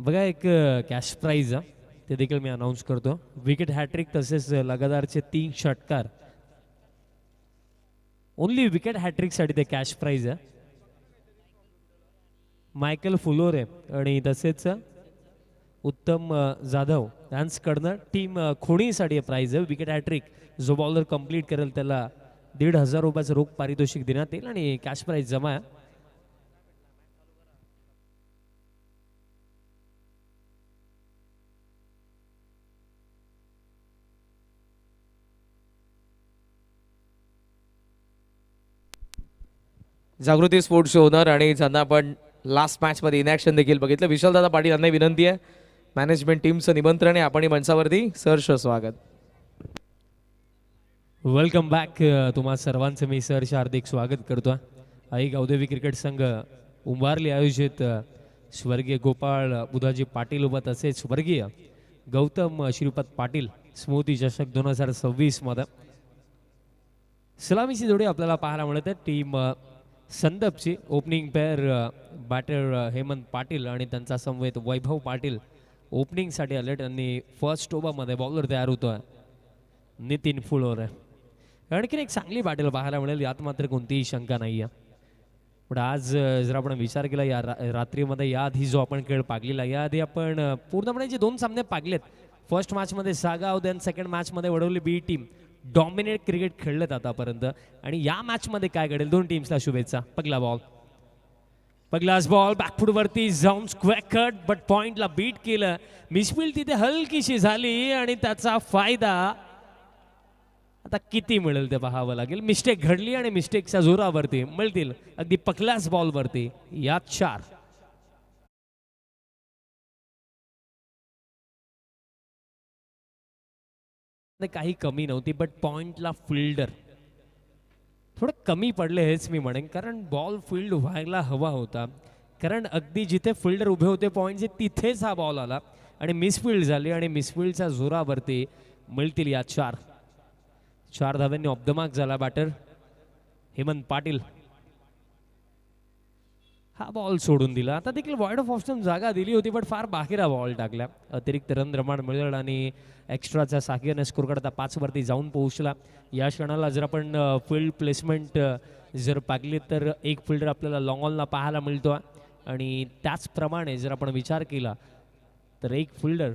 बघा एक cash price ते देखील मी अनाऊन्स करतो. विकेट हॅट्रिक तसेच लगातारचे 3 षटकार. ओनली विकेट हॅट्रिकसाठी ते कॅश प्राइज आहे. मायकल फुलोरे आणि तसेच उत्तम जाधव यांच्याकडनं टीम खोणीसाठी प्राइज आहे. विकेट हॅट्रिक जो बॉलर कंप्लीट करेल त्याला 1,500 रुपयाचं रोख पारितोषिक देण्यात येईल आणि कॅश प्राइज जमा आहे. जागृती स्पोर्ट्स ओनर आणि ज्यांना आपण लास्ट मॅच मध्ये इनॅक्शन देखील बघितलं, विशालदादा पाटील यांना विनंती आहे, मॅनेजमेंट टीमचं निमंत्रण आहे, आपण मंचावरती सहर्ष स्वागत. Welcome back. तुम्हा सर्वांचं मी सहर्ष हार्दिक स्वागत करतो. आई गावदेवी क्रिकेट संघ उंबारली आयोजित स्वर्गीय गोपाळ बुधाजी पाटील व तसेच स्वर्गीय गौतम श्रीपद पाटील स्मृती चषक 2026 मध्ये सलामीची जोडी आपल्याला पाहायला मिळते. टीम संदपची opening pair batter Hemant Patil आणि त्यांचा समवेत वैभव पाटील ओपनिंगसाठी आलेत आणि फर्स्ट ओव्हरमध्ये बॉलर तयार होतोय नितीन फुलोरे. आणखीन एक चांगली बॅटल पाहायला मिळेल यात मात्र कोणतीही शंका नाही आहे. पण आज जर आपण विचार केला या रात्रीमध्ये याआधी जो आपण खेळ पागलेला, याआधी आपण पूर्णपणे जे 2 सामने पागलेत, फर्स्ट मॅचमध्ये सागाव देन सेकंड मॅचमध्ये वडवली बी टीम डॉमिनेट क्रिकेट खेळलेत आतापर्यंत. आणि या मॅचमध्ये काय घडेल, 2 टीम्सला शुभेच्छा. पहिलाच बॉल बॅकफूट वरती जाऊन स्क्वेअर कट, बट पॉइंटला बीट केलं. मिसफील्ड तिथे हलकीशी झाली आणि त्याचा फायदा आता किती मिळेल ते पाहावं लागेल. मिस्टेक घडली आणि मिस्टेकच्या जोरावरती मिळतील अगदी पकलाच बॉलवरती या 4. काही कमी नव्हती, बट पॉइंटला फिल्डर थोडं कमी पडले हेच मी म्हणेन, कारण बॉल फील्ड व्हायला हवा होता. कारण अगदी जिथे फिल्डर उभे होते पॉइंटचे तिथेच हा बॉल आला आणि मिसफील्ड झाली आणि मिसफील्डच्या जोरावरती मिळतील या 4. 4 धाव्यांनी ऑफ द मार्क झाला बॅटर हेमंत पाटील. हा बॉल सोडून दिला. आता देखील वाईड ऑफ ऑप्शन जागा दिली होती, बट फार बाहेर हा बॉल टाकला. अतिरिक्त रन रमाड मिळेल आणि एक्स्ट्राच्या साखीने स्कोर करता 5 वरती जाऊन पोहोचला. या क्षणाला जर आपण फील्ड प्लेसमेंट जर पागली तर एक फिल्डर आपल्याला लॉंग ऑनला पाहायला मिळतो आणि त्याचप्रमाणे जर आपण विचार केला तर एक फिल्डर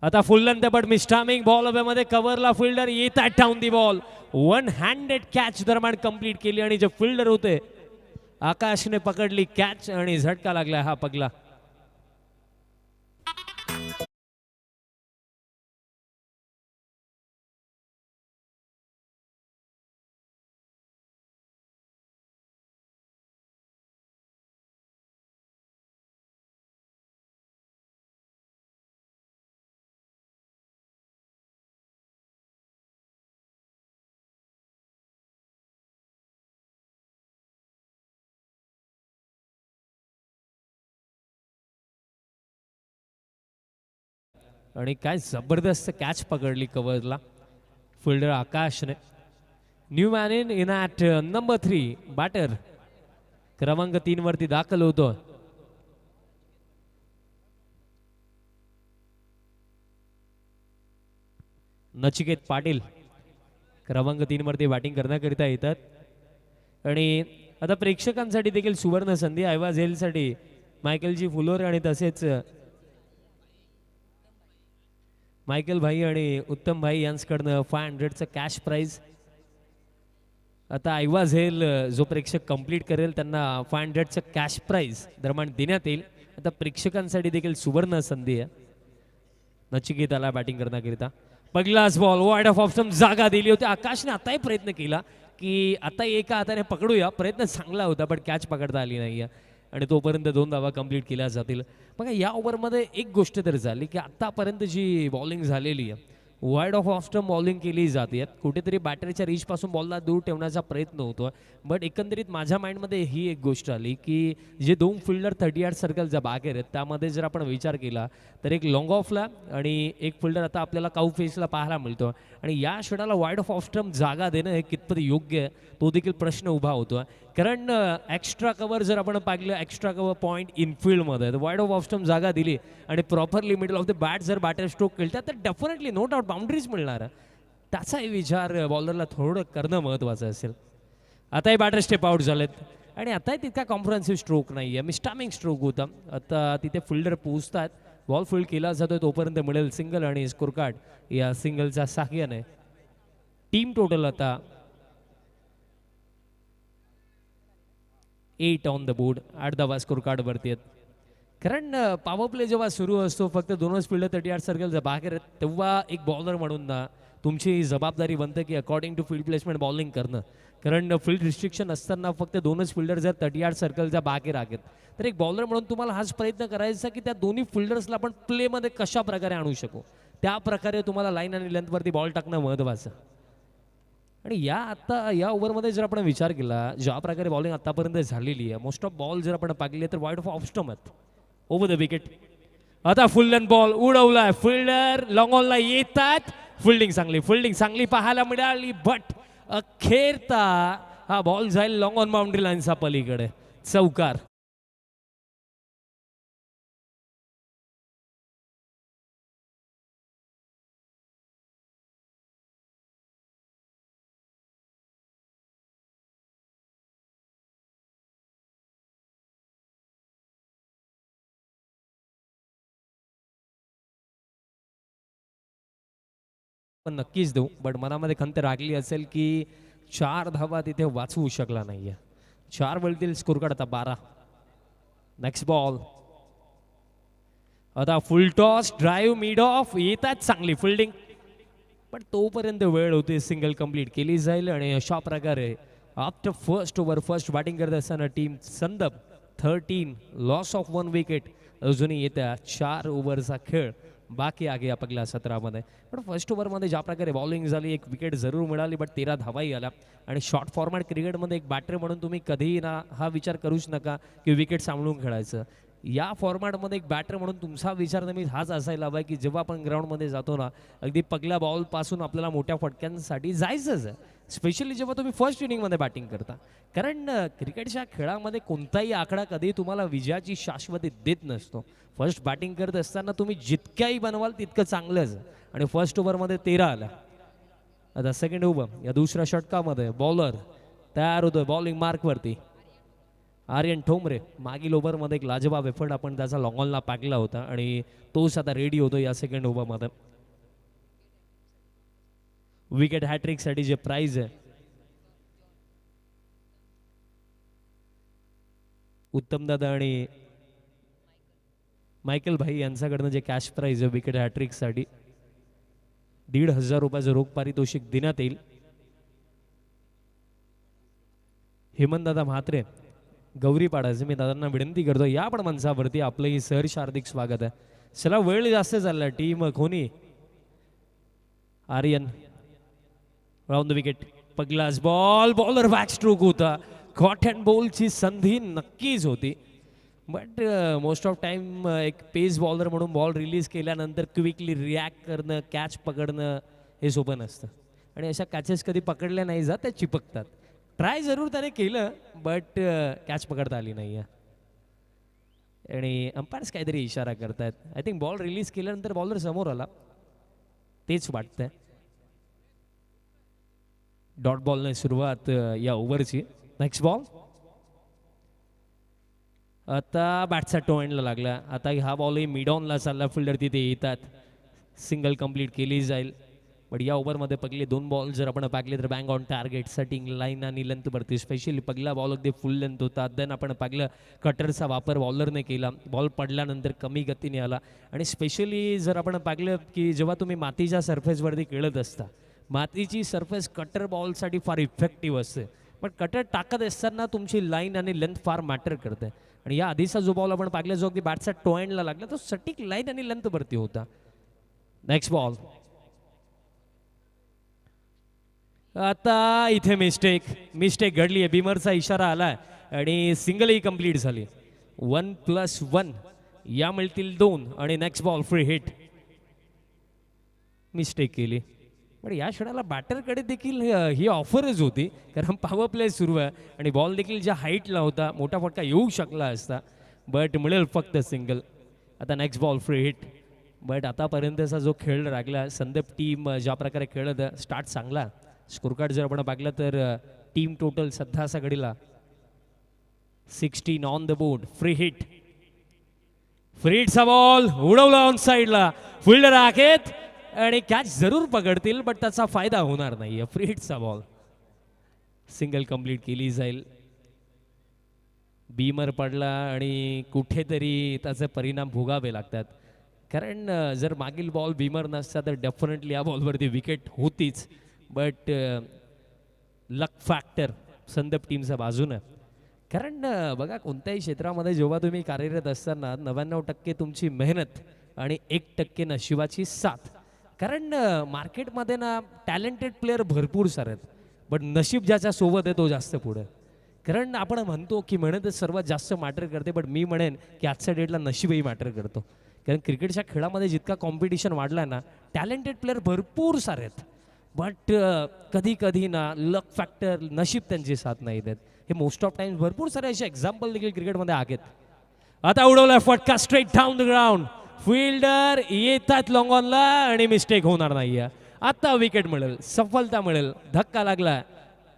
आता फुल लेंथ बट मिस्टामिंग बॉल मध्ये कव्हरला फिल्डर येत आहे down the ball. 1 handed catch दरम्यान कंप्लीट केली आणि जे फिल्डर होते आकाशने पकडली कॅच आणि झटका लागला हा पगला. आणि काय जबरदस्त कॅच पकडली कव्हरला फिल्डर आकाशने. New man in at number 3 batter क्रमांक 3 वरती दाखल होतो. नचिकेत पाटील क्रमांक 3 वरती बॅटिंग करण्याकरिता येतात. आणि आता प्रेक्षकांसाठी देखील सुवर्ण संधी आयवाज साठी मायकलजी फुलोरे आणि तसेच मायकल भाई आणि उत्तम भाई यांच्याकडनं 500चं कॅश प्राइज. आता आयवाज हेल जो प्रेक्षक कंप्लीट करेल त्यांना 500चं कॅश प्राइज दरम्यान देण्यात येईल. आता प्रेक्षकांसाठी देखील सुवर्ण संधी आहे. नचिकेताला बॅटिंग करण्याकरिता पहिलाच बॉल वाईड ऑफ ऑप्शन जागा दिली होती. आकाशने आताही प्रयत्न केला की आता एका हाताने पकडूया, प्रयत्न चांगला होता बट कॅच पकडता आली नाही आणि तोपर्यंत 2 धावा कंप्लीट केल्या जातील. बघा या ओव्हरमध्ये एक गोष्ट तर झाली की आतापर्यंत जी बॉलिंग झालेली आहे वाईड ऑफ ऑस्टम बॉलिंग केली जाते. कुठेतरी बॅटरीच्या रीचपासून बॉलला दूर ठेवण्याचा प्रयत्न होतो. बट एकंदरीत माझ्या माइंडमध्ये ही एक गोष्ट आली की जे 2 फिल्डर 30 यार्ड सर्कलच्या बाहेर आहेत त्यामध्ये जर आपण विचार केला तर एक लॉंग ऑफला आणि एक फिल्डर आता आपल्याला काऊ फेसला पाहायला मिळतो. आणि या क्षणाला वाईड ऑफ ऑस्टम जागा देणं हे कितपत योग्य आहे तो देखील प्रश्न उभा होतो. कारण एक्स्ट्रा कव्हर जर आपण पाहिलं, एक्स्ट्रा कव्हर पॉईंट इनफिल्डमध्ये तर वाईड ऑफ ऑफ जागा दिली आणि properly middle of the bat जर बॅटर स्ट्रोक केलं तर डेफिनेटली नो डाऊट बाउंड्रीज मिळणार. त्याचाही विचार बॉलरला थोडं करणं महत्त्वाचं असेल. आताही बॅटर स्टेप आउट झालेत आणि आताही तितका कॉम्प्रिहेन्सिव्ह स्ट्रोक नाही आहे, मिस्टामिंग स्ट्रोक होता. आता तिथे फिल्डर पोहोचतात, बॉल फील्ड केला जातो तोपर्यंत मिळेल सिंगल आणि स्कोर कार्ड या सिंगलच्या साह्याने. टीम टोटल आता 8 ऑन द बोर्ड, 8 धावा स्कोर कार्डवरती आहेत. कारण पॉवर प्ले जेव्हा सुरू असतो फक्त दोनच फिल्डर 38 सर्कलच्या बाहेर आहेत तेव्हा एक बॉलर म्हणून ना तुमची जबाबदारी बनते की according to field placement bowling करणं. कारण फील्ड रिस्ट्रिक्शन असताना फक्त दोनच फिल्डर जर 38 सर्कलच्या बाहेर आहेत तर एक बॉलर म्हणून तुम्हाला हाच प्रयत्न करायचा की त्या दोन्ही फिल्डर्सला आपण प्लेमध्ये कशा प्रकारे आणू शकू, त्या प्रकारे तुम्हाला लाईन आणि लेंथवरती बॉल टाकणं महत्त्वाचं. आणि या ओव्हरमध्ये जर आपण विचार केला ज्या प्रकारे बॉलिंग आतापर्यंत झालेली आहे, मोस्ट ऑफ बॉल जर आपण पाहिली तर वाईड ऑफ ऑफ आहेत ओव्हर द विकेट. आता फुल लेंथ बॉल उडवलाय, फिल्डर लॉंग ऑनला येतात, फिल्डिंग चांगली पाहायला मिळाली बट अखेरता हा बॉल जाईल लॉंग ऑन बाउंड्री लाईनचा पलीकडे, चौकार. पण नक्कीच देऊ, बट मनामध्ये खंत रागली असेल की 4 धावा तिथे वाचवू शकला नाहीये. 4 वळतील स्कोर कार्ड आता 12. नेक्स्ट बॉल आता फुल टॉस, ड्राईव्ह मिड ऑफ, येतात चांगली फिल्डिंग पण तोपर्यंत वेळ होते, सिंगल कंप्लीट केली जाईल. आणि अशा प्रकारे after first over first batting करत असताना टीम संदप 13 लॉस ऑफ 1 विकेट. अजूनही येत्या 4 ओव्हरचा खेळ बाकी आहे या पहिल्या 17मध्ये. पण फर्स्ट ओव्हरमध्ये ज्या प्रकारे बॉलिंग झाली, एक विकेट जरूर मिळाली बट 13 धावाही आला. आणि शॉर्ट फॉर्मॅट क्रिकेटमध्ये एक बॅटर म्हणून तुम्ही कधीही ना हा विचार करूच नका की विकेट सांभाळून खेळायचं. या फॉर्मॅटमध्ये एक बॅटर म्हणून तुमचा विचार नेहमी हाच असायला हवा की जेव्हा आपण ग्राउंडमध्ये जातो ना अगदी पहिल्या बॉलपासून आपल्याला मोठ्या फटक्यांसाठी जायचंच आहे, स्पेशली जेव्हा तुम्ही फर्स्ट इनिंगमध्ये बॅटिंग करता. कारण क्रिकेटच्या खेळामध्ये कोणताही आकडा कधी तुम्हाला विजयाची शाश्वती देत नसतो. फर्स्ट बॅटिंग करत असताना तुम्ही जितक्याही बनवाल तितकं चांगलंच. आणि फर्स्ट ओव्हरमध्ये 13 आला. आता सेकंड ओव्हर या दुसऱ्या षटकामध्ये बॉलर तयार होतोय बॉलिंग मार्कवरती. आर्यन ठोंबरे मागील ओव्हरमध्ये एक लाजवाब एफर्ट आपण त्याचा लॉंग ऑनला पाकला होता आणि तोच आता रेडी होतो या सेकंड ओव्हरमध्ये. विकेट हॅट्रिकसाठी जे प्राइज आहे उत्तम दादा आणि मायकेल भाई यांच्याकडनं जे कॅश प्राइज आहे विकेट हॅट्रिकसाठी 1,500 रुपयाचं रोख पारितोषिक देण्यात येईल. हेमंत दादा म्हात्रे गौरी पाडायचं मी दादांना विनंती करतो या पण मंचावरती आपलंही सहर्ष हार्दिक स्वागत आहे. चला वेळ जास्त चालला, टीम कोणी आर्यन राऊंड द विकेट, पगलाच बॉल, बॉलर बॅक स्ट्रोक होता, कॉट अँड बॉलची संधी नक्कीच होती बट मोस्ट ऑफ टाइम एक पेस बॉलर म्हणून बॉल रिलीज केल्यानंतर क्विकली रिॲक्ट करणं, कॅच पकडणं हे सोपं नसतं आणि अशा कॅचेस कधी पकडल्या नाही जात, त्या चिपकतात. ट्राय जरूर त्याने केलं बट कॅच पकडता आली नाही आहे आणि अंपायर्स काहीतरी इशारा करतायत. आय थिंक बॉल रिलीज केल्यानंतर बॉलर समोर आला तेच वाटतंय. डॉट बॉलने सुरुवात या ओव्हरची. नेक्स्ट बॉल आता बॅटचा टो एंडला लागला. आता हा बॉलही मिड ऑनला चालला, फिल्डर तिथे येतात, सिंगल कंप्लीट केली जाईल. बट या ओव्हरमध्ये पहिले 2 बॉल जर आपण पाहिले तर bang on target, setting line आणि लेंथवरती. स्पेशली पहिला बॉल अगदी फुल लेंथ होता. देन आपण पाहिलं कटरचा वापर बॉलरने केला, बॉल पडल्यानंतर कमी गतीने आला. आणि स्पेशली जर आपण पाहिलं की जेव्हा तुम्ही मातीच्या सरफेसवरती खेळत असता, मातीची सरफेस कटर बॉलसाठी फार इफेक्टिव्ह असते पण कटर टाकत असताना तुमची लाईन आणि लेंथ फार मॅटर करते. आणि या आधीचा जो बॉल आपण पाहिला जो अगदी बॅटचा टो एंडला लागला तो सटीक लाईन आणि लेंथवरती होता. नेक्स्ट बॉल आता इथे मिस्टेक घडली आहे, बिमरचा इशारा आलाय आणि सिंगलही कंप्लीट झाली. 1+1 या मिळतील 2 आणि next ball free hit. Mistake केली, पण या क्षणाला बॅटरकडे देखील ही ऑफरच होती, कारण पॉवर प्ले सुरू आहे आणि बॉल देखील ज्या हाईटला होता मोठा फटका येऊ शकला असता, बट मिळेल फक्त सिंगल. आता next ball free hit. But आतापर्यंतचा जो खेळ लागला, संदीप टीम ज्या प्रकारे खेळत स्टार्ट चांगला. स्कोर कार्ड जर आपण पाहिलं तर टीम टोटल सध्या असा घडीला 16 on the board. Free hit. Free हिटचा बॉल उडवला ऑन साईडला. फिल्डर आहेत आणि कॅच जरूर पकडतील, बट त्याचा फायदा होणार नाही. फ्री हिटचा बॉल सिंगल कंप्लीट केली जाईल. बीमर पडला आणि कुठेतरी त्याचे परिणाम भोगावे लागतात, कारण जर मागील बॉल बीमर नसता तर डेफिनेटली या बॉलवरती विकेट होतीच. बट लक फॅक्टर संदीप टीमच्या बाजूनं, कारण बघा कोणत्याही क्षेत्रामध्ये जेव्हा तुम्ही कार्यरत असताना 99% तुमची मेहनत आणि 1% नशिबाची साथ. कारण मार्केटमध्ये ना टॅलेंटेड प्लेअर भरपूर सारे आहेत, बट नशीब ज्याच्या सोबत आहे तो जास्त पुढे. कारण आपण म्हणतो की मेहनतच सर्वात जास्त मॅटर करते, बट मी म्हणेन की आजच्या डेटला नशीबही मॅटर करतो. कारण क्रिकेटच्या खेळामध्ये जितका कॉम्पिटिशन वाढला ना, टॅलेंटेड प्लेअर भरपूर सारे आहेत, बट कधी कधी ना लक फॅक्टर नशीब त्यांची साथ नाही देत. हे मोस्ट ऑफ टाइम्स भरपूर सारे असे एक्झाम्पल देखील क्रिकेटमध्ये आहेत. आता उडवला फटका straight down the ground. Fielder येतात लॉंग ऑनला आणि मिस्टेक होणार नाहीये. आता विकेट मिळेल, सफलता मिळेल. धक्का लागला.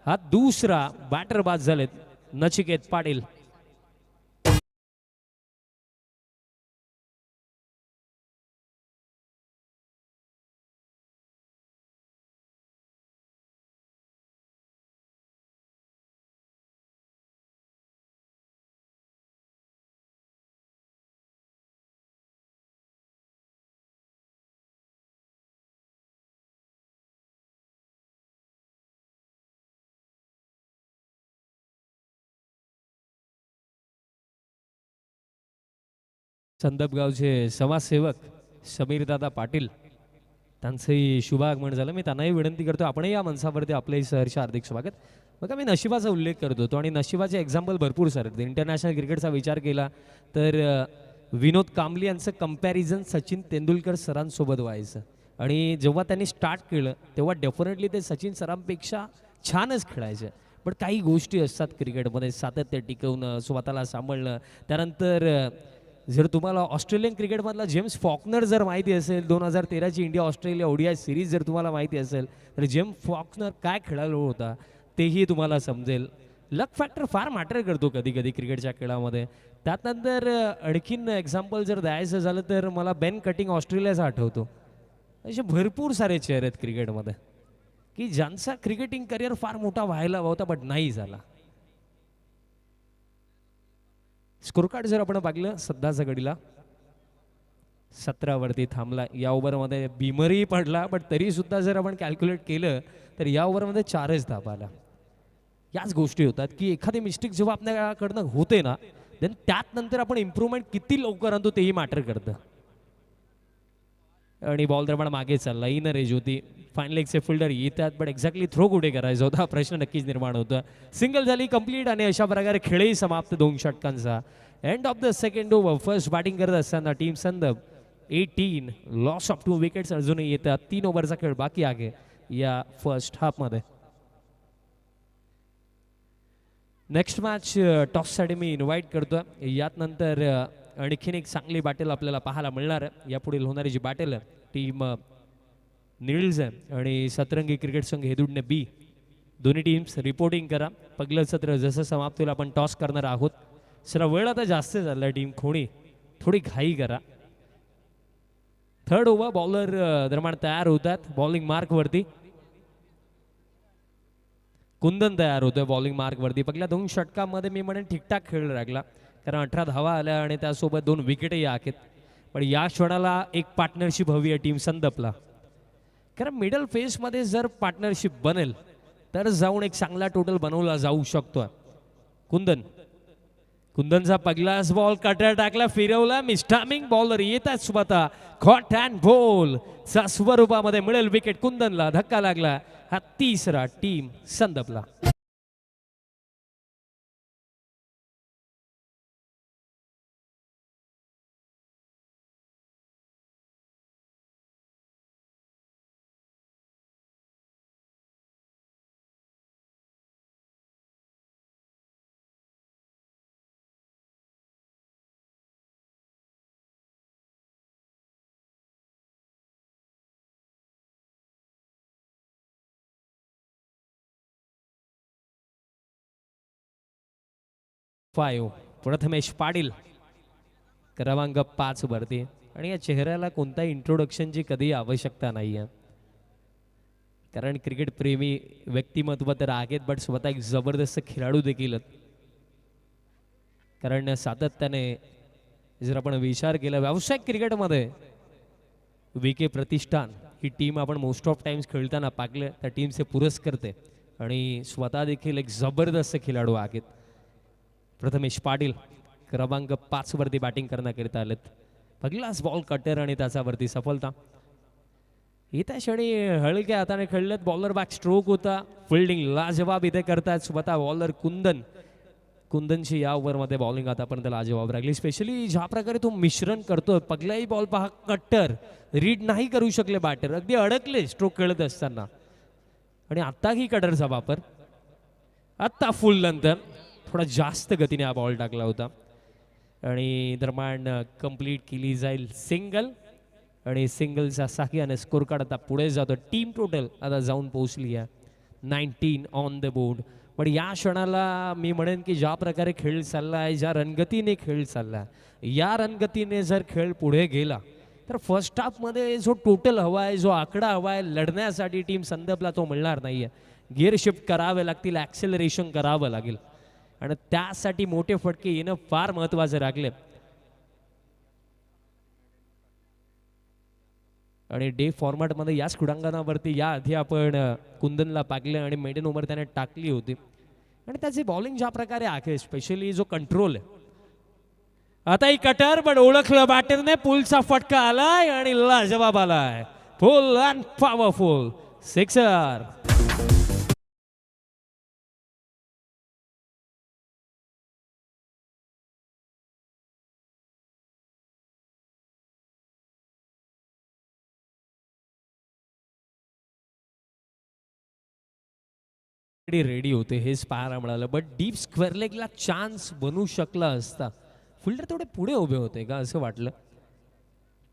हा दुसरा बॅटर बाद झालेत नचिकेत पाटील. संदप गावचे समाजसेवक समीरदादा पाटील, त्यांचंही शुभागमन झालं. मी त्यांनाही विनंती करतो आपणही या मंचावरती आपलंही सहर्ष हार्दिक स्वागत. बघा मी नशिबाचा उल्लेख करत होतो आणि नशिबाचे एक्झाम्पल भरपूर सारे आहेत. इंटरनॅशनल क्रिकेटचा विचार केला तर विनोद कांबली यांचं कंपॅरिझन सचिन तेंडुलकर सरांसोबत व्हायचं, आणि जेव्हा त्यांनी स्टार्ट केलं तेव्हा डेफिनेटली ते सचिन सरांपेक्षा छानच खेळायचे. पण काही गोष्टी असतात क्रिकेटमध्ये, सातत्य टिकवणं, स्वतःला सांभाळणं. त्यानंतर जर तुम्हाला ऑस्ट्रेलियन क्रिकेटमधला जेम्स फॉकनर जर माहिती असेल, 2013ची इंडिया ऑस्ट्रेलिया ओडीआय सिरीज जर तुम्हाला माहिती असेल तर जेम्स फॉकनर काय खेळाडू होता तेही तुम्हाला समजेल. लक फॅक्टर फार मॅटर करतो कधी कधी क्रिकेटच्या खेळामध्ये. त्यानंतर आणखीन एक्झाम्पल जर द्यायचं झालं तर मला बेन कटिंग ऑस्ट्रेलियाचा आठवतो. असे भरपूर सारे चेअर आहेत क्रिकेटमध्ये की ज्यांचा क्रिकेटिंग करिअर फार मोठा व्हायला होता, बट नाही झाला. स्कोर कार्ड जर आपण पाहिलं सध्याच्या घडीला 17 वरती थांबला. या ओव्हरमध्ये बीमरही पडला, बट तरी सुद्धा जर आपण कॅल्क्युलेट केलं तर या ओव्हरमध्ये 4च धावा आल्या. याच गोष्टी होतात की एखादी मिस्टेक जेव्हा आपल्याकडनं होते ना, देन त्यात नंतर आपण इम्प्रूव्हमेंट किती लवकर आणतो तेही मॅटर करतं. आणि बॉल दरम्यान मागे चालला. इन रेज होती. फायनल एकचे फिल्डर येतात, बट एक्झॅक्टली थ्रो कुठे करायचा होता हा प्रश्न नक्कीच निर्माण होता. सिंगल झाली कंप्लीट आणि अशा प्रकारे खेळही समाप्त 2 षटकांचा. End of the second over. First batting करत असताना टीम संदप 18 लॉस ऑफ 2 विकेट्स अजूनही येतात. 3 ओव्हरचा खेळ बाकी आहे या फर्स्ट हाफमध्ये. नेक्स्ट मॅच टॉससाठी मी इन्व्हाइट करतो. यात नंतर आणखीन एक चांगली बॅटल आपल्याला पाहायला मिळणार आहे. यापुढील होणारी जी बॅटल आहे टीम निळज आणि सतरंगी क्रिकेट संघ हेदुडने बी. दोन्ही टीम्स रिपोर्टिंग करा. पहिलं सत्र जसं समाप्त होईल आपण टॉस करणार आहोत. जरा वेळ आता जास्त झाला. टीम कोणी थोडी घाई करा. थर्ड ओव्हर बॉलर दरम्यान तयार होतात बॉलिंग मार्कवरती. कुंदन तयार होतोय बॉलिंग मार्कवरती. पहिल्या 2 षटकामध्ये मी म्हणेन ठीकठाक खेळ लागला, कारण 18 धावा आल्या आणि त्यासोबत 2 विकेटही आहेत. पण या क्षणाला एक पार्टनरशिप हवी आहे टीम संदपला, कारण मिडल फेसमध्ये जर पार्टनरशिप बनेल तर जाऊन एक चांगला टोटल बनवला जाऊ शकतो. कुंदनचा पहिलाच बॉल कटर टाकला, फिरवला. मिस्टामिंग बॉलर येतात स्वतः कॉट अँड बॉल चा स्वरूपामध्ये मिळेल विकेट कुंदनला. धक्का लागला. हा तिसरा टीम संदपला. 5 प्रथमेश पाटील क्रमांक 5 वरती. आणि या चेहऱ्याला कोणत्याही इंट्रोडक्शनची कधी आवश्यकता नाही आहे, कारण क्रिकेट प्रेमी व्यक्तिमत्व तर आहेत, बट स्वतः एक जबरदस्त खेळाडू देखील आहेत. कारण सातत्याने जर आपण विचार केला व्यावसायिक क्रिकेटमध्ये विके प्रतिष्ठान ही टीम आपण मोस्ट ऑफ टाइम्स खेळताना पाहिलं त्या टीमचे पुरस्कर्ते आणि स्वतः देखील एक जबरदस्त खेळाडू आहेत. प्रथमेश पाटील क्रमांक 5 वरती बॅटिंग करण्याकरिता आलेत. पहिलाच बॉल कटर आणि त्याच्यावरती सफलता. इथे क्षणी हलक्या हाताने खेळलेत. बॉलर बॅक स्ट्रोक होता. फिल्डिंग लाजवाब इथे करतायत स्वतः बॉलर कुंदनची या ओव्हरमध्ये बॉलिंग आतापर्यंत लाजवाब राहिली. स्पेशली ज्या प्रकारे तो मिश्रण करतोय, पहिलाही बॉल पहा कट्टर रीड नाही करू शकले बॅटर, अगदी अडकले स्ट्रोक खेळत असताना. आणि आता ही कटरचा वापर, आत्ता फुल नंतर थोडा जास्त गतीने हा बॉल टाकला होता आणि दरम्यान कंप्लीट केली जाईल सिंगल. आणि सिंगलचा साह्याने स्कोर कार्ड आता पुढे जातो. टीम टोटल आता जाऊन पोहोचली आहे 19 ऑन द बोर्ड. पण या क्षणाला मी म्हणेन की ज्या प्रकारे खेळ चालला आहे, ज्या रणगतीने खेळ चालला आहे, या रणगतीने जर खेळ पुढे गेला तर फर्स्ट हाफमध्ये जो टोटल हवा आहे, जो आकडा हवा आहे लढण्यासाठी टीम संदर्भला, तो मिळणार नाही आहे. गिअर शिफ्ट करावे लागतील, ॲक्सेलरेशन करावं लागेल आणि त्यासाठी मोठे फटके येणं फार महत्त्वाचं राखले. आणि डे फॉर्मॅटमध्ये याच क्रीडांगणावरती या आधी आपण कुंदनला पाकले आणि मेडन ओव्हर त्याने टाकली होती. आणि त्याची बॉलिंग ज्या प्रकारे आहे, स्पेशली जो कंट्रोल आहे, आता ही कटर पण ओळखलं बॅटरने, पुलचा फटका आलाय आणि लाजवाब आलाय. फुल अँड पॉवरफुल सिक्सर. रेडी होते हेच पाहायला मिळालं, बट डीप स्क्वेअर लेगला चान्स बनू शकला असता. फिल्डर थोडे पुढे उभे होते का असं वाटलं.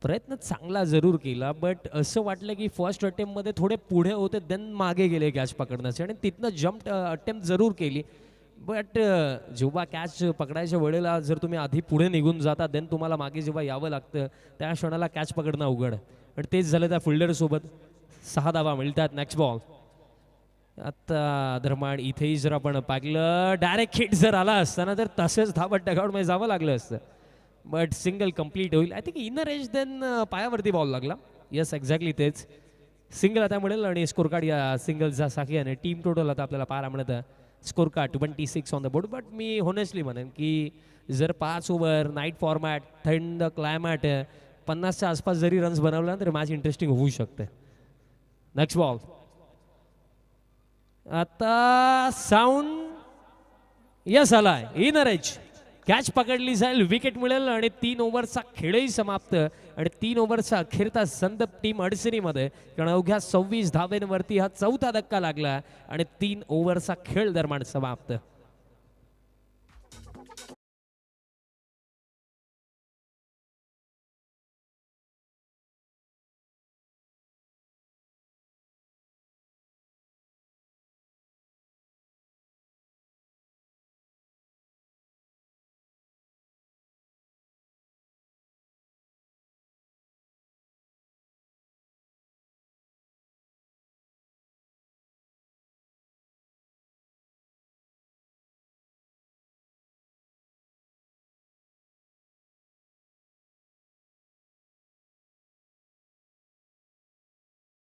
प्रयत्न चांगला जरूर केला, बट असं वाटलं की फर्स्ट अटेम्प्टमध्ये थोडे पुढे होते, देन मागे गेले कॅच पकडण्याचे आणि तिथनं जम्प अटेम्प्ट जरूर केली. बट जेव्हा कॅच पकडायच्या वेळेला जर तुम्ही आधी पुढे निघून जाता, देन तुम्हाला मागे जेव्हा यावं लागतं, त्या क्षणाला कॅच पकडणं अवघड. आणि तेच झालं त्या फिल्डरसोबत. 6 धावा मिळतात. Next ball. आता दरम्यान इथेही जर आपण पाहिलं, डायरेक्ट हिट जर आला असता ना तर तसेच धावत डगआउटमध्ये जावं लागलं असतं, बट सिंगल कंप्लीट होईल. I think inner edge, then पायावरती बॉल लागला. येस, एक्झॅक्टली तेच. सिंगल आता मिळेल आणि स्कोर कार्ड या सिंगलचा साखीने टीम टोटल आता आपल्याला पाहायला मिळतं. Score card 26 on the board. But me honestly म्हणेन की जर 5 ओव्हर नाईट फॉर्मॅट, थंड क्लायमॅट, 50च्या आसपास जरी रन्स बनवला तर मॅच इंटरेस्टिंग होऊ शकते. Next ball. आता साऊंड यस आलाय. इनर एज, कॅच पकडली जाईल, विकेट मिळेल आणि 3 ओव्हरचा खेळही समाप्त. आणि 3 ओव्हरचा अखेरचा संदप टीम अडचणीमध्ये, कारण अवघ्या 26 धावेंवरती हा 4था धक्का लागला आणि 3 ओव्हरचा खेळ दरम्यान समाप्त.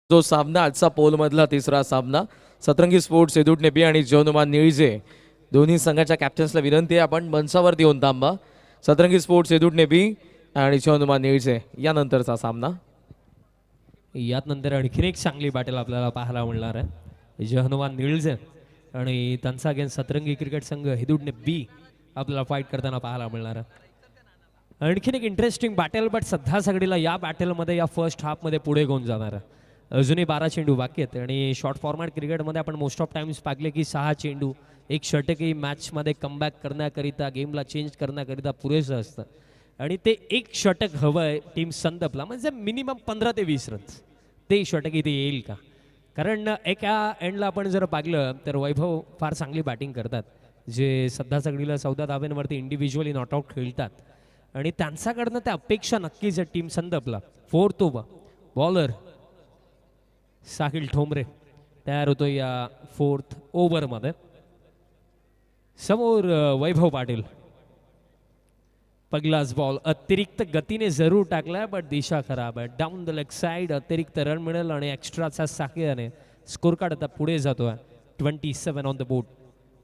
जो सामना आजचा पोलमधला तिसरा सामना, सतरंगी स्पोर्ट्स एदुट नेबी आणि जवनुमान निळजे दोन्ही संघाच्या कॅप्टन्सला विनंती आहे आपण मंचावरती येऊन थांबा. सतरंगी स्पोर्ट्स एदुट नेबी आणि जवनुमान निळजे यानंतरचा सामना. यात नंतर आणखीन एक चांगली बॅटल आपल्याला पाहायला मिळणार आहे. जहनुमान निळजे आणि त्यांचा अगेन्स्ट सतरंगी क्रिकेट संघ हेदुडने बी आपल्याला फाईट करताना पाहायला मिळणार आहे. आणखीन एक इंटरेस्टिंग बॅटल, बट सध्या सगळीला या बॅटलमध्ये या फर्स्ट हाफमध्ये पुढे घेऊन जाणार आहे. अजूनही 12 चेंडू बाकी आहेत आणि शॉर्ट फॉर्मॅट क्रिकेटमध्ये आपण मोस्ट ऑफ टाइम्स पाहिले की 6 चेंडू 1 षटकही मॅचमध्ये कमबॅक करण्याकरिता, गेमला चेंज करण्याकरिता पुरेसं असतं. आणि ते 1 षटक हवं आहे टीम संदपला, म्हणजे मिनिमम 15 ते 20 रन्स. ते षटक इथे येईल का? कारण एका एंडला आपण जर पाहिलं तर वैभव फार चांगली बॅटिंग करतात जे सध्या सगळीला 14 धाब्यांवरती इंडिव्हिज्युअली नॉट आउट खेळतात आणि त्यांच्याकडनं त्या अपेक्षा नक्कीच आहे टीम संदपला. Fourth over bowler Sahil Thombare तयार होतो या फोर्थ ओव्हरमध्ये. समोर वैभव पाटील. पहिलाच बॉल अतिरिक्त गतीने जरूर टाकला बट दिशा खराब आहे. डाऊन द लेग साइड अतिरिक्त रन मिळेल आणि एक्स्ट्राचा साखळ्याने स्कोर कार्ड आता पुढे जातोय 27 ऑन द बोर्ड.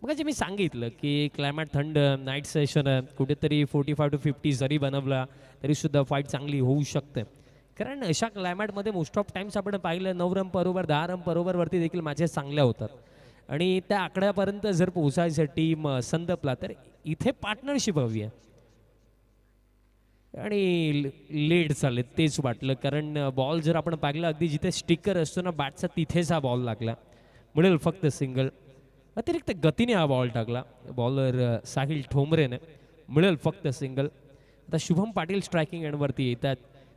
मग जे मी सांगितलं की क्लायमेट थंड, नाईट सेशन आहे, कुठेतरी 45 to 50 जरी बनवला तरी सुद्धा फाईट चांगली होऊ शकते. कारण अशा क्लायमेटमध्ये मोस्ट ऑफ टाइम्स आपण पाहिलं 9 रन पर ओव्हर 10 रन पर ओव्हरवरती देखील मॅचेस चांगल्या होतात आणि त्या आकड्यापर्यंत जर पोहोचायचं टीम संदपला तर इथे पार्टनरशिप हवी आहे आणि लेट चालले तेच वाटलं. कारण बॉल जर आपण पाहिलं अगदी जिथे स्टिकर असतो ना बॅटचा तिथेच हा बॉल लागला. मिळेल फक्त सिंगल. अतिरिक्त गतीने हा बॉल टाकला बॉलर साहिल ठोंबरेने. मिळेल फक्त सिंगल. आता शुभम पाटील स्ट्रायकिंग एंडवरती येतात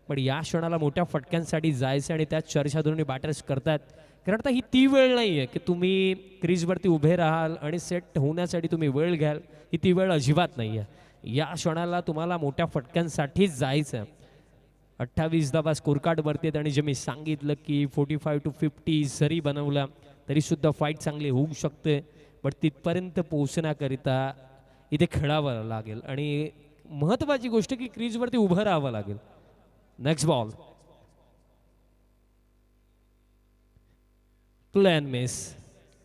पण या क्षणाला मोठ्या फटक्यांसाठी जायचं आणि त्यात चर्चा दोन्ही बॅटर्स करतात. कारण आता ही ती वेळ नाही आहे की तुम्ही क्रीजवरती उभे राहाल आणि सेट होण्यासाठी तुम्ही वेळ घ्याल. ही ती वेळ अजिबात नाही आहे. या क्षणाला तुम्हाला मोठ्या फटक्यांसाठीच जायचं आहे. 28 धावा स्कोर कार्डवरती आहेत आणि जे मी सांगितलं की 45 to 50 जरी बनवला तरी सुद्धा फाईट चांगली होऊ शकते. बट तिथपर्यंत पोहोचण्याकरिता इथे खेळावं लागेल आणि महत्त्वाची गोष्ट की क्रीजवरती उभं राहावं लागेल. Next ball plan miss.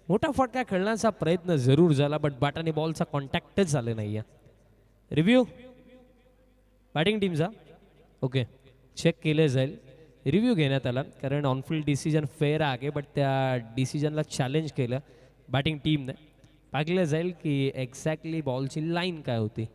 मोठा फटका खेळण्याचा प्रयत्न जरूर झाला बट बॅटाने बॉलचा कॉन्टॅक्टच झाले नाही आहे. रिव्ह्यू बॅटिंग टीमचा ओके चेक केलं जाईल. रिव्ह्यू घेण्यात आला कारण ऑनफिल्ड डिसिजन फेअर आहे बट त्या डिसिजनला चॅलेंज केलं बॅटिंग टीमने. पाहिलं जाईल की एक्झॅक्टली बॉलची लाईन काय होती.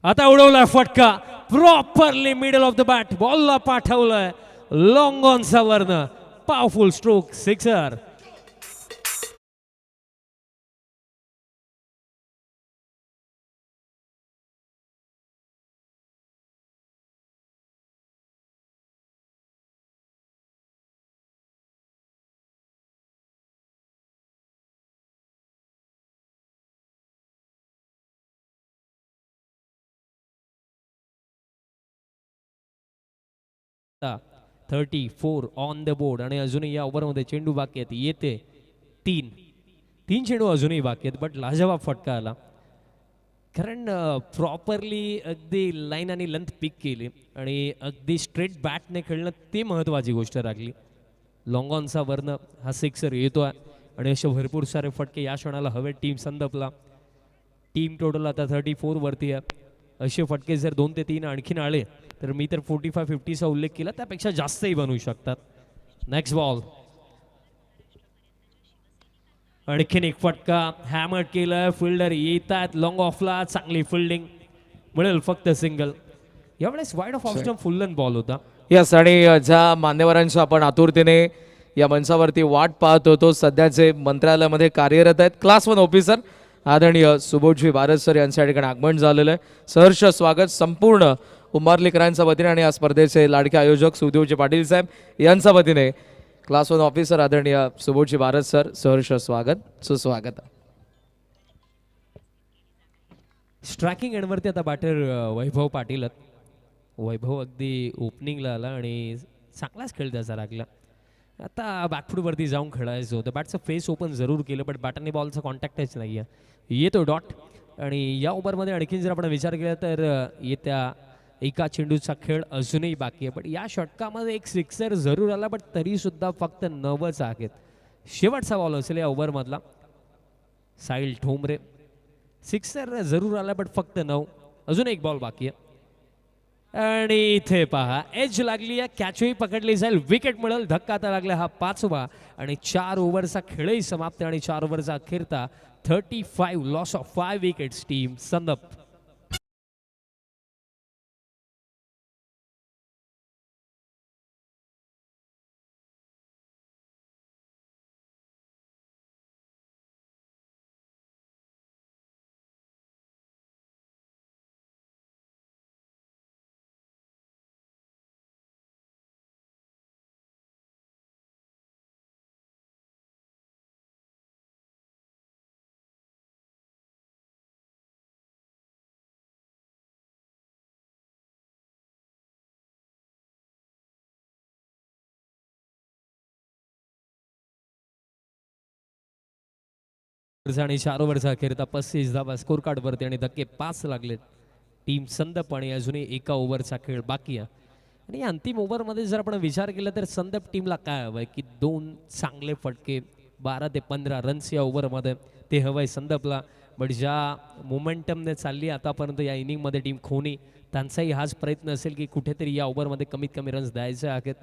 आता उडवला फटका properly middle of the bat बॉलला पाठवलंय लॉंग ऑनचा वरन पॉवरफुल स्ट्रोक सिक्सर. आता 34 ऑन द बोर्ड आणि अजूनही या ओव्हरमध्ये चेंडू बाकी आहेत. येते तीन चेंडू अजूनही बाकी आहेत बट लाजवाब फटका आला कारण प्रॉपरली अगदी लाईन आणि लेंथ पिक केली आणि अगदी स्ट्रेट बॅटने खेळणं ते महत्त्वाची गोष्ट राखली. लॉंग ऑनचा वरनं हा सिक्सर येतोय आणि असे भरपूर सारे फटके या क्षणाला हवे टीम संदपला. टीम टोटल आता 34 वरती आहे. असे फटके जर 2 ते 3 आणखीन आले तर मी तर 45-50चा उल्लेख केला त्यापेक्षा जास्तही बनवू शकतात. नेक्स्ट बॉल आणखीन एक फटका हॅमर केलं. फिल्डर येत आहेत लॉंग ऑफला. चांगली फिल्डिंग मिळेल फक्त सिंगल. यावेळेस wide off of full ball होता. यस आणि ज्या मान्यवरांच्या आपण आतुरतेने या मंचावरती वाट पाहत होतो सध्याचे मंत्रालयामध्ये कार्यरत आहेत क्लास 1 ऑफिसर आदरणीय सुबोधजी भारत सर यांच्या ठिकाणी आगमन झालेलं आहे. सहर्ष स्वागत संपूर्ण उंबारलीकरांच्या वतीने आणि या स्पर्धेचे लाडके आयोजक सुदेवजी पाटील साहेब यांच्या वतीने क्लास 1 ऑफिसर आदरणीय सुबोधजी भारत सर सहर्ष स्वागत सुस्वागत. स्ट्रायकिंग एंडवरती आता बॅटर वैभव पाटील. वैभव अगदी ओपनिंगला आला आणि चांगलाच खेळ त्याचा लागला. आता बॅकफूटवरती जाऊन खेळायचं होतं. बॅटचं फेस ओपन जरूर केलं बट बॅटाने बॉलचा कॉन्टॅक्टच नाही आहे. येतो डॉट आणि या ओव्हरमध्ये आणखीन जर आपण विचार केला तर येत्या एका चेंडूचा खेळ अजूनही बाकी आहे. पण या षटकामध्ये एक सिक्सर जरूर आला, पण तरीसुद्धा फक्त 9च आहेत. शेवटचा बॉल असेल या ओव्हरमधला. साहिल ठोंबरे, सिक्सर जरूर आला पण फक्त 9. अजून एक बॉल बाकी आहे. आणि इथे पहा एज लागली आहे, कॅचही पकडली जाईल, विकेट मिळेल. धक्का आता लागला हा 5वा आणि 4 ओव्हरचा खेळही समाप्त आणि 4 ओव्हरचा अखेरता 35 लॉस ऑफ 5 विकेट्स टीम संदप. आणि 4 ओव्हरचा अखेरता 35 धावा स्कोर कार्डवरती आणि धक्के 5 लागलेत टीम संदप आणि अजूनही एका ओव्हरचा खेळ बाकी आहे. आणि या अंतिम ओव्हरमध्ये जर आपण विचार केला तर संदप टीमला काय हवं आहे की 2 चांगले फटके, 12 ते 15 रन्स या ओव्हरमध्ये ते हवं आहे संदपला. बट ज्या मोमेंटमने चालली आतापर्यंत या इनिंगमध्ये टीम खोनी, त्यांचाही हाच प्रयत्न असेल की कुठेतरी या ओव्हरमध्ये कमीत कमी रन्स द्यायचे आहेत.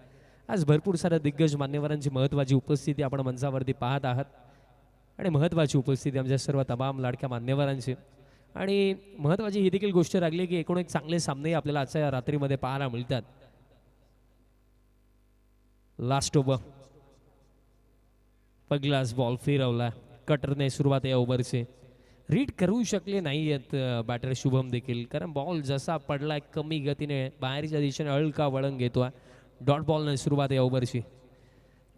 आज भरपूर साऱ्या दिग्गज मान्यवरांची महत्त्वाची उपस्थिती आपण मंचावरती पाहत आहात आणि महत्त्वाची उपस्थिती आमच्या सर्व तमाम लाडक्या मान्यवरांची. आणि महत्त्वाची ही देखील गोष्ट लागली की एकूण एक चांगले सामने आपल्याला आजच्या या रात्रीमध्ये पाहायला मिळतात. लास्ट ओव्हर, पहिलाच बॉल फिरवला, कटरने सुरुवात या ओव्हरची रीड करू शकले नाही आहेत बॅटर शुभम देखील, कारण बॉल जसा पडला कमी गतीने बाहेरच्या दिशेने हलका वळण घेतोय. डॉट बॉलने सुरुवात या ओव्हरची,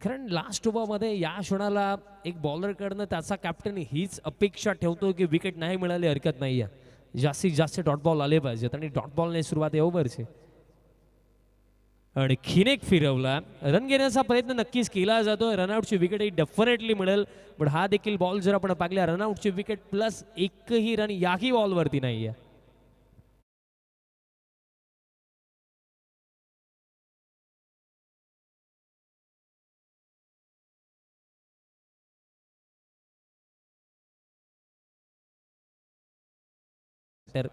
कारण लास्ट ओव्हरमध्ये या क्षणाला एक बॉलरकडनं त्याचा कॅप्टन हीच अपेक्षा ठेवतो की विकेट नाही मिळाली हरकत नाही आहे, जास्तीत जास्त डॉट बॉल आले पाहिजेत. आणि डॉट बॉलने सुरुवात या ओव्हरची आणि खिनेक फिरवला, रन घेण्याचा प्रयत्न नक्कीच केला जातो. रनआउटची विकेट ही डेफिनेटली मिळेल, पण हा देखील बॉल जर आपण पाहिला रनआउटची विकेट प्लस एकही रन याही बॉलवरती नाही आहे. तर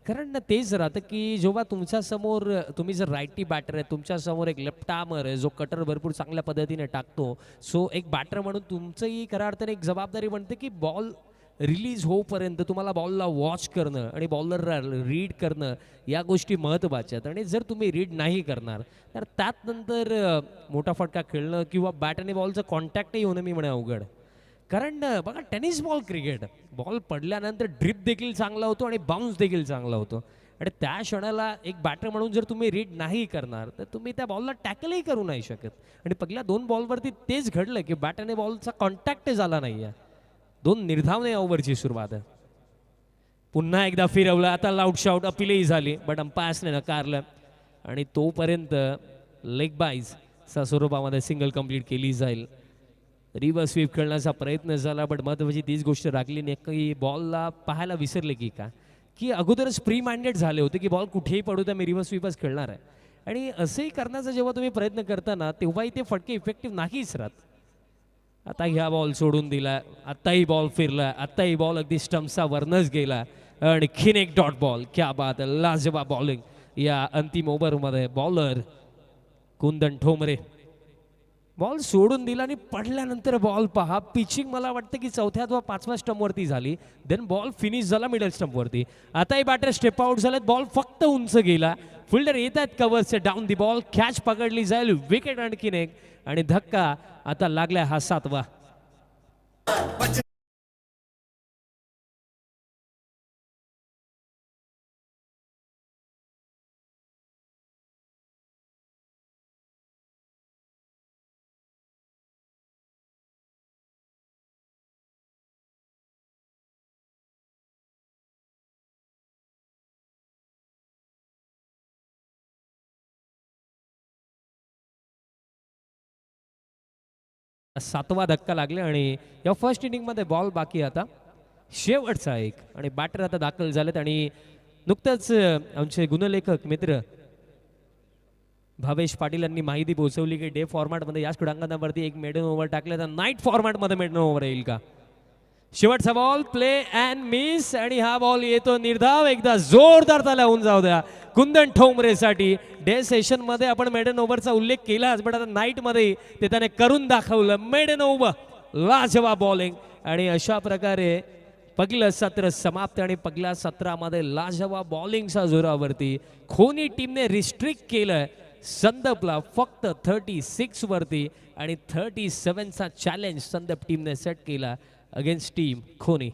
कारण तेच राहतं की जेव्हा तुमच्या समोर तुम्ही जर राईटी बॅटर आहे, तुमच्या समोर एक लेफ्ट आर्मर आहे जो कटर भरपूर चांगल्या पद्धतीने टाकतो, सो एक बॅटर म्हणून तुमचंही खऱ्या अर्थाने एक जबाबदारी बनते की बॉल रिलीज होईपर्यंत तुम्हाला बॉलला वॉच करणं आणि बॉलरला रीड करणं या गोष्टी महत्त्वाच्या आहेत. आणि जर तुम्ही रीड नाही करणार तर त्यात नंतर मोठा फटका खेळणं किंवा बॅट आणि बॉलचं कॉन्टॅक्टही होणं मी म्हणे अवघड. कारण बघा टेनिस बॉल क्रिकेट, बॉल पडल्यानंतर ड्रिप देखील चांगला होतो आणि बाउन्स देखील चांगला होतो. आणि त्या क्षणाला एक बॅटर म्हणून जर तुम्ही रीड नाही करणार तर तुम्ही त्या बॉलला टॅकलही करू नाही शकत. आणि पहिल्या 2 बॉलवरती तेच घडलं की बॅट आणि बॉलचा कॉन्टॅक्ट झाला नाही आहे. 2 निर्धावने ओव्हरची सुरुवात आहे. पुन्हा एकदा फिरवलं, आता लाऊड शॉट अपीलही झाली बट अंपायर्सने नकारलं आणि तोपर्यंत लेग बाईजच्या स्वरूपामध्ये सिंगल कंप्लीट केली जाईल. रिव्हर्स स्वीप खेळण्याचा प्रयत्न झाला बट महत्त्वाची तीच गोष्ट राखली नाही की बॉलला पाहायला विसरले की का की अगोदरच प्री माइंडेड झाले होते की बॉल कुठेही पडू तर मी रिव्हर्स स्वीपच खेळणार आहे. आणि असंही करण्याचा जेव्हा तुम्ही प्रयत्न करताना तेव्हाही ते फटके इफेक्टिव्ह नाहीच राहत. आता ह्या बॉल सोडून दिला, आत्ताही बॉल फिरला, आत्ताही बॉल अगदी स्टम्पचा वरनच गेला. आणखीन एक डॉट बॉल, क्या बात आहे, लाजवाब बॉलिंग या अंतिम ओव्हरमध्ये. बॉलर कुंदन ठोंबरे बॉल सोडून दिला आणि पडल्यानंतर बॉल पहा, पिचिंग मला वाटतं की 4थ्या अथवा 5व्या स्टंपवरती झाली, देन बॉल फिनिश झाला मिडल स्टंपवरती. आताही बॅटर स्टेप आउट झालेत, बॉल फक्त उंच गेला, फिल्डर येत आहेत कव्हरचे डाऊन दी बॉल, कॅच पकडली जाईल, विकेट आणखीन एक आणि धक्का आता लागलाय हा 7वा. सातवा धक्का लागले आणि या फर्स्ट इनिंगमध्ये बॉल बाकी आता शेवटचा एक आणि बॅटर आता दाखल झालेत आणि नुकतंच आमचे गुणलेखक मित्र भावेश पाटील यांनी माहिती पोहोचवली की डे फॉर्मॅटमध्ये याच क्रीडांगणावरती एक मेडन ओव्हर टाकले तर नाईट फॉर्मॅटमध्ये मेडन ओव्हर येईल का. शेवटचा बॉल प्ले अँड मिस आणि हा बॉल येतो निर्धाव. एकदा जोरदार त्याला होऊन जाऊ द्या कुंदन ठोंबरेसाठी. डे सेशन मध्ये आपण मेडन ओव्हरचा उल्लेख केलाच पण आता नाईट मध्ये ते त्याने करून दाखवलं. मेडन ओव्हर लाजवाब बॉलिंग आणि अशा प्रकारे पहिलं सत्र समाप्त आणि पहिल्या सत्रामध्ये लाजवाब बॉलिंगच्या जोरावरती खोनी टीमने रिस्ट्रिक्ट केलंय संदपला फक्त 36 वरती आणि 37चा चॅलेंज संदप टीमने सेट केला अगेन्स्ट टीम खोनी.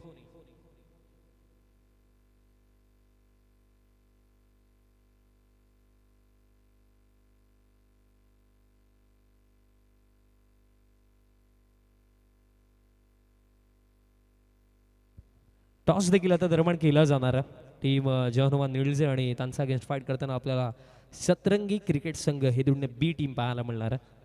टॉस देखील आता दरम्यान केला जाणार टीम जय हनुमान निळजे आणि त्यांचा अगेन्स्ट फाईट करताना आपल्याला सतरंगी क्रिकेट संघ हे दोन्ही बी टीम पाहायला मिळणार आहे.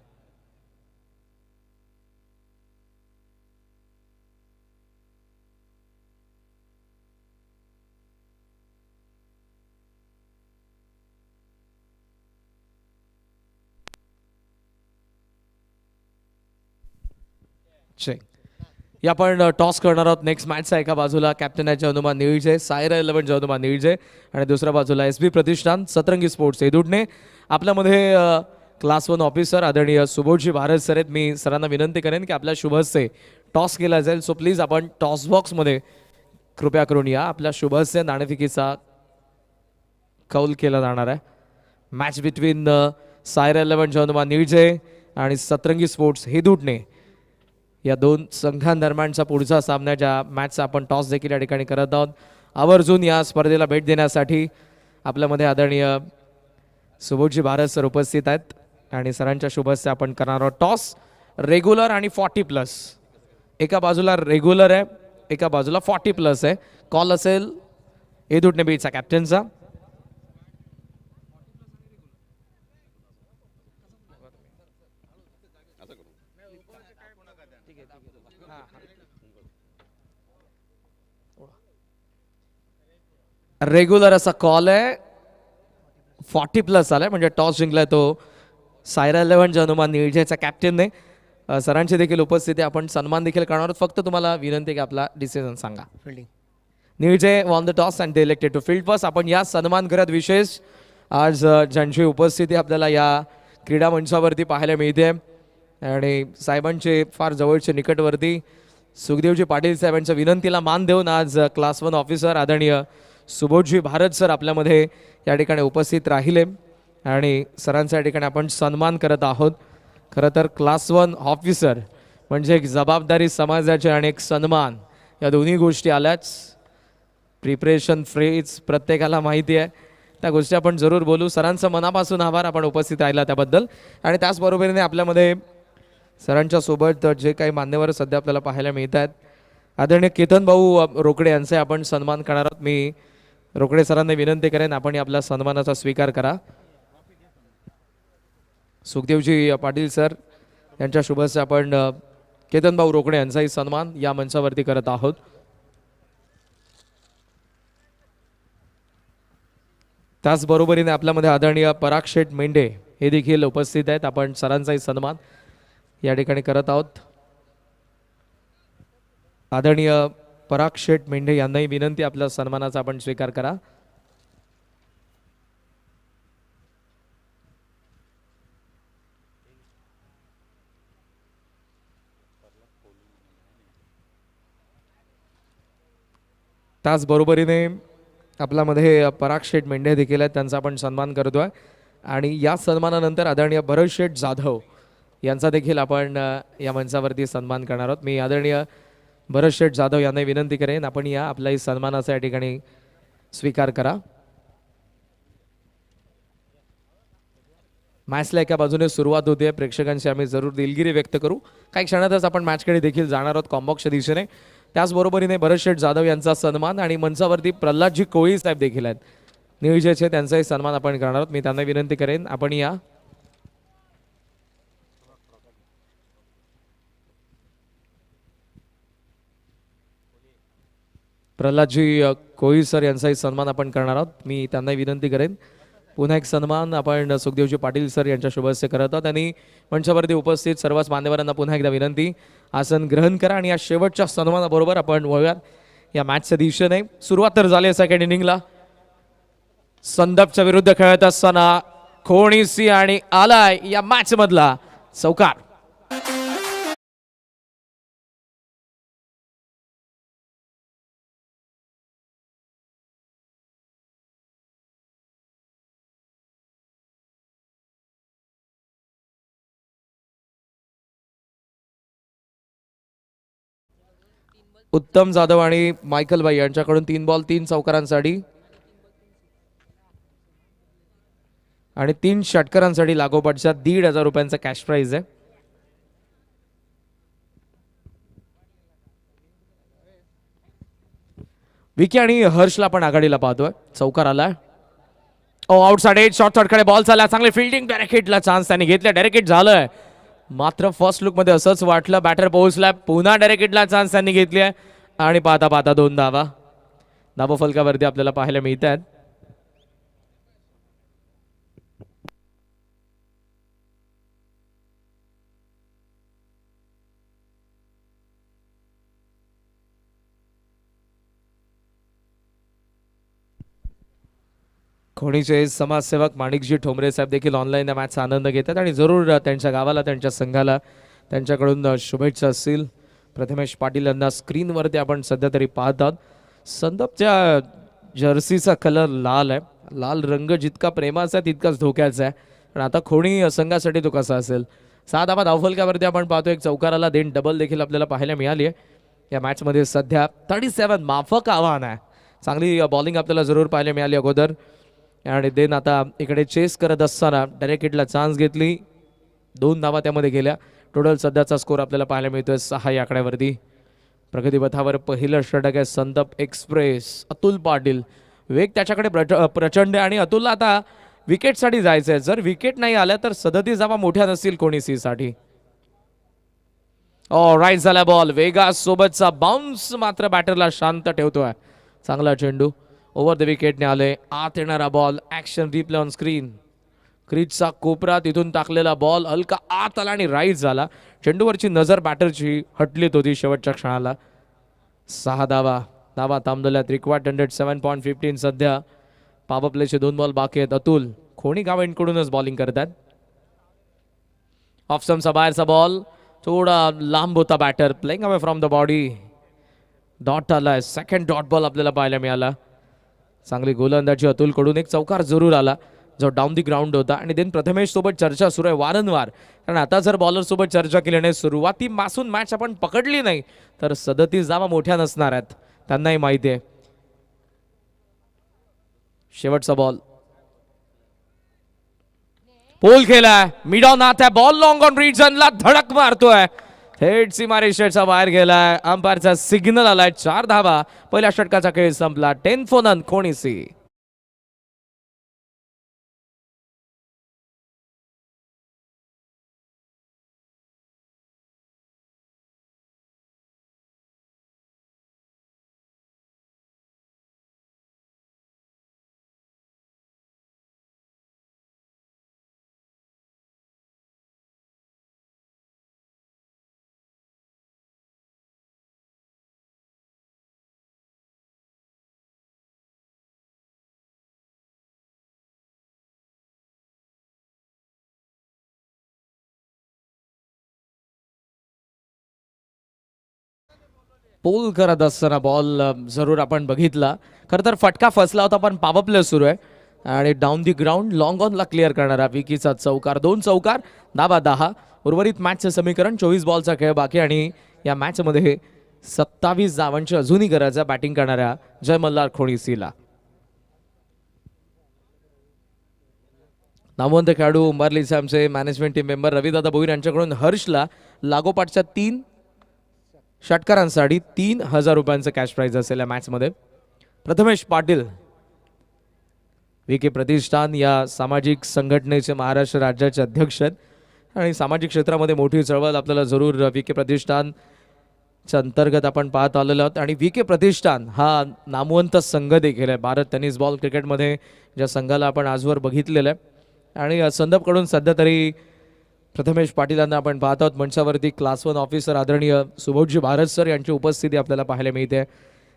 या आपण टॉस करणार आहोत. नेक्स्ट मॅचचा एका बाजूला कॅप्टन आहे हनुमान निळजे, सायरा 11 हनुमान निळजे आणि दुसऱ्या बाजूला SB प्रतिष्ठान सतरंगी स्पोर्ट्स एदुडणे. आपल्यामध्ये क्लास 1 ऑफिसर आदरणीय सुबोधजी भारत सर आहेत. मी सरांना विनंती करेन की आपल्या शुभ हस्ते टॉस केला जाईल. सो प्लीज आपण टॉस बॉक्समध्ये कृपया करून या. आपल्या शुभ हस्ते नाणेफेकीचा कौल केला जाणार आहे. मॅच बिटवीन सायरा 11 हनुमान निळजे आणि सतरंगी स्पोर्ट्स एदुडणे या दोन संघांदरम्यानचा पुढचा सामना ज्या मॅचचा आपण टॉस देखील या ठिकाणी करत आहोत. आवर्जून या स्पर्धेला भेट देण्यासाठी आपल्यामध्ये आदरणीय सुबोधजी भारत सर उपस्थित आहेत आणि सरांच्या शुभ हस्ते आपण करणार आहोत टॉस. रेग्युलर आणि 40+. एका बाजूला रेग्युलर आहे, एका बाजूला 40+ आहे. कॉल असेल एदुडणे बीचा कॅप्टनचा. रेग्युलर असा कॉल आहे. 40+ आलाय म्हणजे टॉस जिंकलाय तो सायरा 11 हनुमान निळजेचा कॅप्टनने. सरांची देखील उपस्थिती आपण सन्मान देखील करणार आहोत. फक्त तुम्हाला विनंती की आपला डिसिजन सांगा. Nilje won the toss and they elected to field first. आपण या सन्मान करत विशेष आज ज्यांची उपस्थिती आपल्याला या क्रीडा मंचावरती पाहायला मिळते आणि साहेबांचे फार जवळचे निकटवर्ती सुखदेवजी पाटील साहेबांच्या विनंतीला मान देऊन आज क्लास 1 ऑफिसर आदरणीय सुबोधजी भारत सर आपल्यामध्ये या ठिकाणी उपस्थित राहिले आणि सरांचा या ठिकाणी आपण सन्मान करत आहोत. खरं तर क्लास 1 ऑफिसर म्हणजे एक जबाबदारी समाजाचे आणि एक सन्मान या दोन्ही गोष्टी आल्याच. प्रिपरेशन फ्रेज प्रत्येकाला माहिती आहे, त्या गोष्टी आपण जरूर बोलू. सरांचं मनापासून आभार आपण उपस्थित राहिला त्याबद्दल. आणि त्याचबरोबरीने आपल्यामध्ये सरांच्या सोबत जे काही मान्यवर सध्या आपल्याला पाहायला मिळत आहेत आदरणीय केतन भाऊ रोकडे यांचे आपण सन्मान करणार आहोत. मी रोकडे सरांना विनंती करेन आपण आपल्या सन्मानाचा स्वीकार करा. सुखदेवजी पाटील सर यांच्या शुभ हस्ते आपण केतन भाऊ रोकडे यांचाही सन्मान या मंचावरती करत आहोत. त्याचबरोबरीने आपल्यामध्ये आदरणीय पराग शेठ मेंढे हे देखील उपस्थित आहेत. आपण सरांचाही सन्मान या ठिकाणी करत आहोत. आदरणीय पराग शेठ मेंढे यांनाही विनंती आपल्या सन्मानाचा आपण स्वीकार करा. त्याचबरोबरीने आपल्यामध्ये पराग शेठ मेंढे देखील आहेत, त्यांचा आपण सन्मान करतोय. आणि या सन्मानानंतर आदरणीय भरत शेठ जाधव यांचा देखील आपण या मंचावरती सन्मान करणार आहोत. मी आदरणीय भरत शेठ जाधव यांना विनंती करेन आपण या आपल्याही सन्मानाचा या ठिकाणी स्वीकार करा. मॅचला एका बाजूने सुरुवात होते. प्रेक्षकांशी आम्ही जरूर दिलगिरी व्यक्त करू. काही क्षणातच आपण मॅचकडे देखील जाणार आहोत कॉम्बॉक्सच्या दिशेने. त्याचबरोबरीने भरत शेठ जाधव यांचा सन्मान आणि मंचावरती प्रल्हादजी कोळी साहेब देखील आहेत निळजेचे, त्यांचाही सन्मान आपण करणार आहोत. मी त्यांना विनंती करेन आपण या. प्रल्हादजी कोळी सर यांचाही सन्मान आपण करणार आहोत. मी त्यांनाही विनंती करेन पुन्हा एक सन्मान आपण सुखदेवजी पाटील सर यांच्या शुभ हस्ते करत आहोत. त्यांनी मंचावरती उपस्थित सर्वच मान्यवरांना पुन्हा एकदा विनंती आसन ग्रहण करा आणि या शेवटच्या सन्मानाबरोबर आपण वळूयात या मॅचच्या दिशेने. सुरुवात तर झाली आहे सेकंड इनिंगला. संदपच्या विरुद्ध खेळत असताना खोणीसी आणि आलाय या मॅच मधला चौकार. उत्तम जाधव आणि मायकल भाई यांच्याकडून 3 बॉल 3 चौकारांसाठी आणि 3 षटकारांसाठी लागोपाठच्या 1,500 रुपयांचा कॅश प्राइज आहे. विकी आणि हर्षला पण आघाडीला पाहतोय. चौकार आलाय. आउटसाइड एज शॉर्ट शॉटकडे बॉल चालला. चांगले फिल्डिंग. डायरेक्ट हिटला चान्स त्यांनी घेतला. डायरेक्ट हिट झालंय. मात्र फर्स्ट लुक मध्ये असंच वाटलं बॅटर पोहोचलाय. पुन्हा डायरेक्ट हिटला चान्स त्यांनी घेतली आहे आणि पाहता पाहता 2 धावा धाबा फलकावरती आपल्याला पाहायला मिळत आहेत. खोणीचे समाजसेवक माणिकजी ठोंबरे साहेब देखील ऑनलाईन या मॅचचा आनंद घेतात आणि जरूर त्यांच्या गावाला त्यांच्या संघाला त्यांच्याकडून शुभेच्छा असतील. प्रथमेश पाटील यांना स्क्रीनवरती आपण सध्या तरी पाहत आहोत. संदपच्या जर्सीचा कलर लाल आहे. लाल रंग जितका प्रेमाचा आहे तितकाच धोक्याचा आहे. पण आता खोणी संघासाठी तो कसा असेल. 6 धावा धावफलकावरती आपण पाहतो. एक चौकाराला देन डबल देखील आपल्याला पाहायला मिळाली आहे. या मॅचमध्ये सध्या 37 माफक आव्हान आहे. चांगली बॉलिंग आपल्याला जरूर पाहायला मिळाली अगोदर आणि देन आता इकडे चेस करत असताना डायरेक्ट हिटला चान्स घेतली. 2 धावा त्यामध्ये गेल्या. टोटल सध्याचा स्कोर आपल्याला पाहायला मिळतोय 6 या आकड्यावरती. प्रगतीपथावर पहिलं षटक आहे संदप एक्सप्रेस. अतुल पाटील वेग त्याच्याकडे प्रचंड आहे आणि अतुलला आता विकेटसाठी जायचं आहे. जर विकेट नाही आल्या तर 37 धावा मोठ्या नसतील कोणी सी साठी. राईट झाला बॉल. वेगा सोबतचा बाउन्स मात्र बॅटरला शांत ठेवतोय. चांगला चेंडू ओव्हर द विकेटने आले. आत येणारा ball. Action replay on screen. क्रीजचा कोपरा तिथून टाकलेला बॉल हलका आत आला आणि राईट झाला. चेंडूवरची नजर बॅटरची हटलीत होती शेवटच्या क्षणाला. 6 धावा थांबलेल्या. रिक्वायर्ड 107.15. सध्या पॉवर प्लेचे 2 बॉल बाकी आहेत. अतुल खोणी गाव एंडकडूनच बॉलिंग करतात. ऑफ स्टंपचा बाहेरचा बॉल थोडा लांब होता. Batter playing away from the body. Dot आलाय. सेकंड डॉट बॉल आपल्याला पाहायला मिळाला. चांगली गोलंदाजी अतुलकडून. एक चौकार जरूर आला जो डाऊन दी ग्राउंड होता. आणि देन प्रथमेश सोबत चर्चा सुरू आहे वारंवार. कारण आता जर बॉलर सोबत चर्चा केल्याने सुरुवातीपासून मॅच आपण पकडली नाही तर 37 धावा मोठ्या नसणार आहेत. त्यांनाही माहिती आहे. शेवटचा बॉल. पोल केलाय. मिड ऑन आत आहे. बॉल लॉंग ऑन रिजनला धडक मारतोय. थेट सीमारेषेचा बाहेर गेलाय. अंपायरचा सिग्नल आलाय. 4 धावा. पहिल्या षटकाचा खेळ संपला. 10 for none खोणीसी. पोल करत असताना बॉल जरूर आपण बघितला. खरं तर फटका फसला होता पण पॉवर प्ले सुरू आहे आणि डाऊन दी ग्राउंड लॉंग ऑनला क्लिअर करणारा विकीचा चौकार. 2 चौकार. धावा 10. उर्वरित मॅचचं समीकरण 24 बॉलचा खेळ बाकी आणि या मॅचमध्ये 27 धावांची अजूनही गरज आहे बॅटिंग करणाऱ्या जय मल्हार खोणीसीला. नामवंत खेळाडू उंबारलीचे आमचे management team member Ravidada Bhoir यांच्याकडून हर्षला लागोपाठच्या 3 षटकारांसाठी 3,000 रुपयांचं कॅश प्राइज असेल या मॅचमध्ये. प्रथमेश पाटील विके प्रतिष्ठान या सामाजिक संघटनेचे महाराष्ट्र राज्याचे अध्यक्ष आहेत आणि सामाजिक क्षेत्रामध्ये मोठी चळवळ आपल्याला जरूर विके प्रतिष्ठान च्या अंतर्गत आपण पाहत आलेलो आहोत आणि VK प्रतिष्ठान हा नामवंत संघ देखील आहे भारत टेनिस बॉल क्रिकेटमध्ये, ज्या संघाला आपण आजवर बघितलेलं आहे. आणि संदपकडून सध्या तरी प्रथमेश पाटीलांना आपण पाहत आहोत मंचावरती. क्लास 1 ऑफिसर आदरणीय सुबोधजी भारत सर यांची उपस्थिती आपल्याला पाहायला मिळते.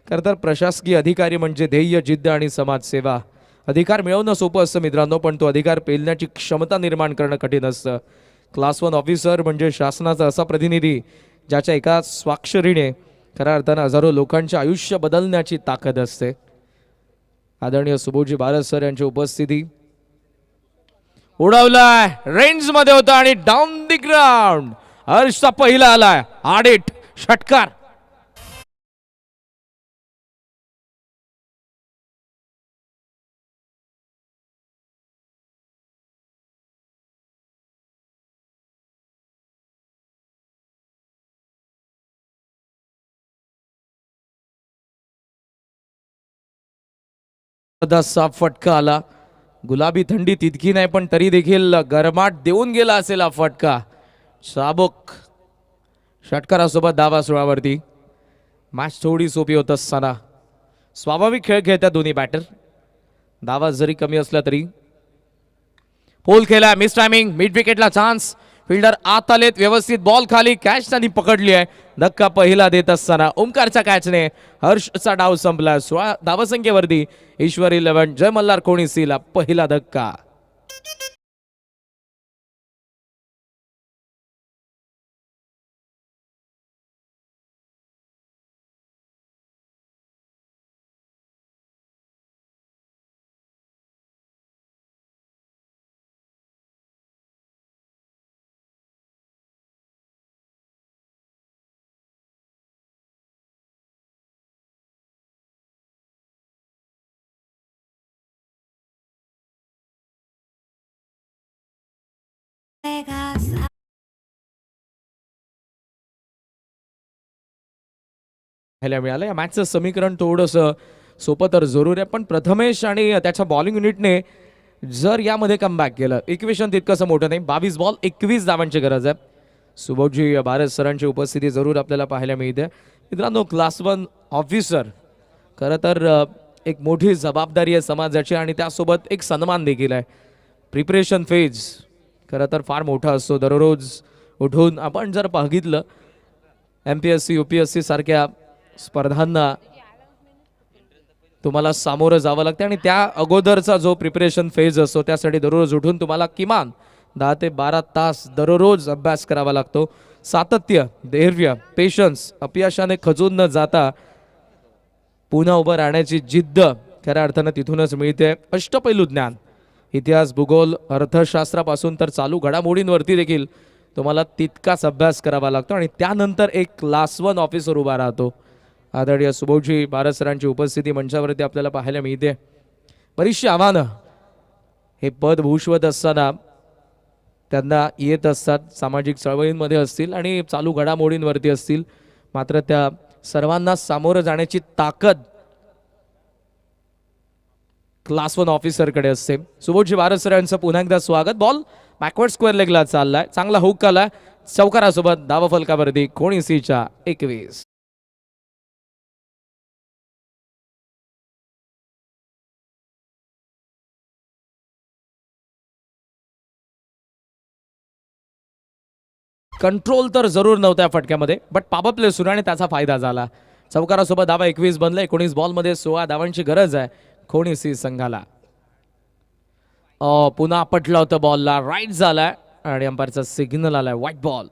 खरं तर प्रशासकीय अधिकारी म्हणजे ध्येय, जिद्द आणि समाजसेवा. अधिकार मिळवणं सोपं असतं मित्रांनो, पण तो अधिकार पेलण्याची क्षमता निर्माण करणं कठीण असतं. क्लास 1 ऑफिसर म्हणजे शासनाचा असा प्रतिनिधी ज्याच्या एका स्वाक्षरीने खऱ्या अर्थानं हजारो लोकांचे आयुष्य बदलण्याची ताकद असते. आदरणीय सुबोधजी भारत सर यांची उपस्थिती. उडवलाय, रेंज मध्ये होता आणि डाऊन दी ग्राउंड. हर्षचा पहिला आलाय, आडिट षटकार. साफ फटका आला. गुलाबी थंडी तितकी नाही, पण तरी देखील गरमाट देऊन गेला असेल हा फटका. शाबुक षटकारासोबत धावा सोळावरती. मॅच थोडी सोपी होत असताना स्वाभाविक खेळ खेळतात दोन्ही बॅटर. धावा जरी कमी असला तरी पोल केला, मिस टायमिंग, मिड विकेटला चान्स. फिल्डर आत आलेत, व्यवस्थित बॉल खाली, कॅच त्यांनी पकडली आहे. धक्का पहिला देत असताना ओमकारच्या कॅचने हर्षचा डाव संपला. 16 धावसंख्येवरती ईश्वर 11, जय मल्हार कोणीसीला पहिला धक्का. पाहायला मिळालं. या मॅचचं समीकरण थोडंसं सोपं तर जरूर आहे, पण प्रथमेश आणि त्याच्या बॉलिंग युनिटने जर यामध्ये कमबॅक केलं, इक्वेशन तितकंसं मोठं नाही. 22 बॉल 21 धावांची गरज आहे. सुबोधजी भारत सरांची उपस्थिती जरूर आपल्याला पाहायला मिळते. मित्रांनो, क्लास 1 ऑफिसर खरं तर एक मोठी जबाबदारी आहे समाजाची आणि त्यासोबत एक सन्मान देखील आहे. प्रिपरेशन फेज खरं तर फार मोठा असतो. दररोज उठून आपण जर बघितलं MPSC UPSC सारख्या स्पर्धांना तुम्हाला सामोरं जावं लागतं आणि त्या अगोदरचा जो प्रिपरेशन फेज असतो त्यासाठी दररोज उठून तुम्हाला किमान 10 ते 12 तास दररोज अभ्यास करावा लागतो. सातत्य, धैर्य, पेशन्स, अपयशाने खचून न जाता पुन्हा उभं राहण्याची जिद्द खऱ्या अर्थानं तिथूनच मिळते. अष्टपैलू ज्ञान, इतिहास, भूगोल, अर्थशास्त्रापासून तर चालू घडामोडींवरती देखील तुम्हाला तितकाच अभ्यास करावा लागतो आणि त्यानंतर एक क्लास 1 ऑफिसर उभा राहतो. आदरणीय सुबोधजी भारत सरांची उपस्थिती मंचावरती आपल्याला पाहायला मिळते. बरीचशी आव्हानं हे पद भूषवत असताना त्यांना येत असतात. सामाजिक चळवळींमध्ये असतील आणि चालू घडामोडींवरती असतील, मात्र त्या सर्वांना सामोरं जाण्याची ताकद क्लास 1 ऑफिसरकडे असते. सुबोधजी भारत सर यांचं पुन्हा एकदा स्वागत. बॉल बॅकवर्ड स्क्वेअर लेगला चाललाय, चांगला हुक आलाय. चौकारासोबत धावफलकावरती कोणीसीच्या 21. कंट्रोल तर जरूर नव्हत्या फटक्यामध्ये, बट पॉवर प्ले सुरू आणि त्याचा फायदा झाला. चौकारासोबत धावा 21 बनले. 19 बॉलमध्ये 16 धावांची गरज आहे कोणीसी संघाला. पुन्हा पटलं होतं बॉलला, राईट झालाय आणि अंपायरचा सिग्नल आलाय, व्हाईट बॉल.